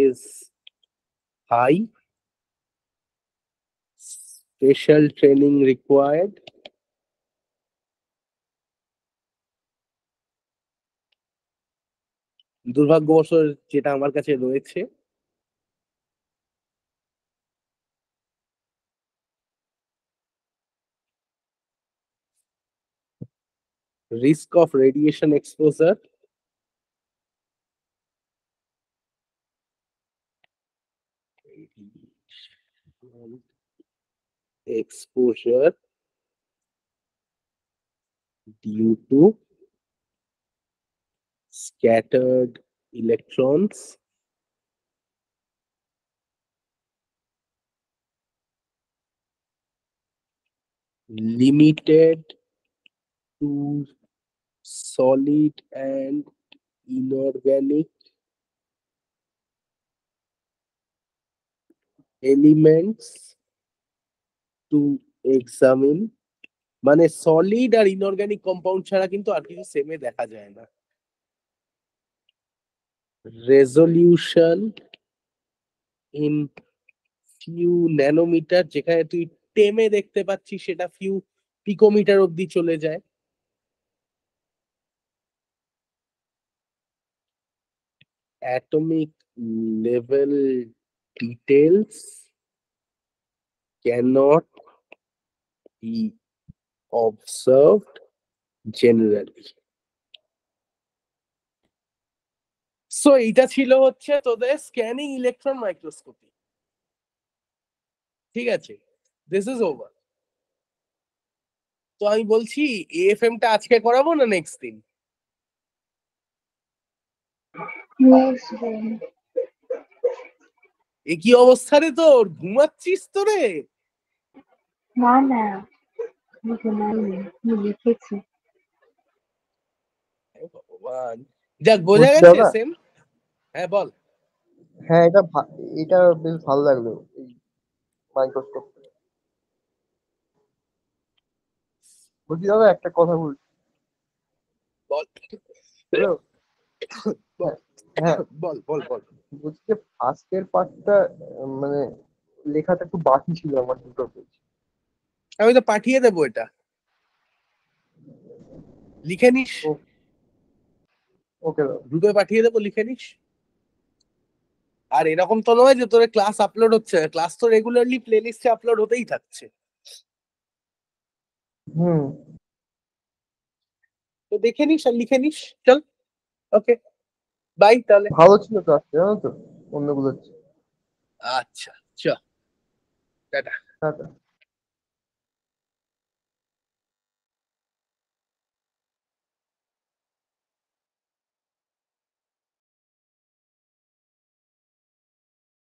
Speaker 1: is high. Special training required. দুর্ভাগ্যবশত যেটা আমার কাছে রয়েছে, risk of radiation exposure. Exposure due to scattered electrons. Limited to solid and inorganic elements to examine. মানে solid আর inorganic compound ছাড়া কিন্তু আর কিছু সেমে দেখা যায় না। রেজলিউশন ইন ফিউ ন্যানোমিটার, যেখানে তুই টেমে দেখতে পাচ্ছিস সেটা ফিউ পিকোমিটার অব্দি চলে যায়। Atomic level details cannot be observed generally. So এইটা ছিল হচ্ছে তোদের স্ক্যানিং ইলেকট্রন মাইক্রোস্কোপি। ঠিক আছে, দিস ইজ ওভার। তো আমি বলছি এএফএম টা আজকে করাবো না নেক্সট দিন? এ কি অবস্থা রে তোর, ঘুমাচ্ছিস তো রে?
Speaker 3: না না, ঘুমাইনি, লিখেছি।
Speaker 1: ভগবান, যাক বোঝা
Speaker 2: বলছি
Speaker 1: গেছে
Speaker 2: দাদা,
Speaker 1: সেম। হ্যাঁ বল।
Speaker 2: হ্যাঁ এটা বেশ ভালো লাগলো এই মাইক্রোস্কোপ। বলছি দাদা, একটা কথা বলছি।
Speaker 1: বল
Speaker 2: হ্যালো।
Speaker 1: বল
Speaker 2: হ্যাঁ,
Speaker 1: বল বল বল।
Speaker 2: বলছি যে আজকের পার্টটা মানে লেখাটা একটু বাকি ছিল আমার, দুটো পেজ।
Speaker 1: আমি তো পাঠিয়ে দেবো, এটা লিখে নিস।
Speaker 2: ওকে দাদা।
Speaker 1: গ্রুপে পাঠিয়ে দেবো, লিখে নিস। আর এরকম তো নয় যে তোর ক্লাস আপলোড হচ্ছে, ক্লাস তো রেগুলারলি প্লে লিস্টে আপলোড হতেই থাকছে।
Speaker 2: হুম।
Speaker 1: তো দেখে নিস আর লিখে নিস। চল, ওকে, বাই তাহলে।
Speaker 2: ভালো ছিল তো আজকে, জানো তো, অন্যগুলোর চেয়ে।
Speaker 1: আচ্ছা, চ, টাটা।
Speaker 2: টাটা।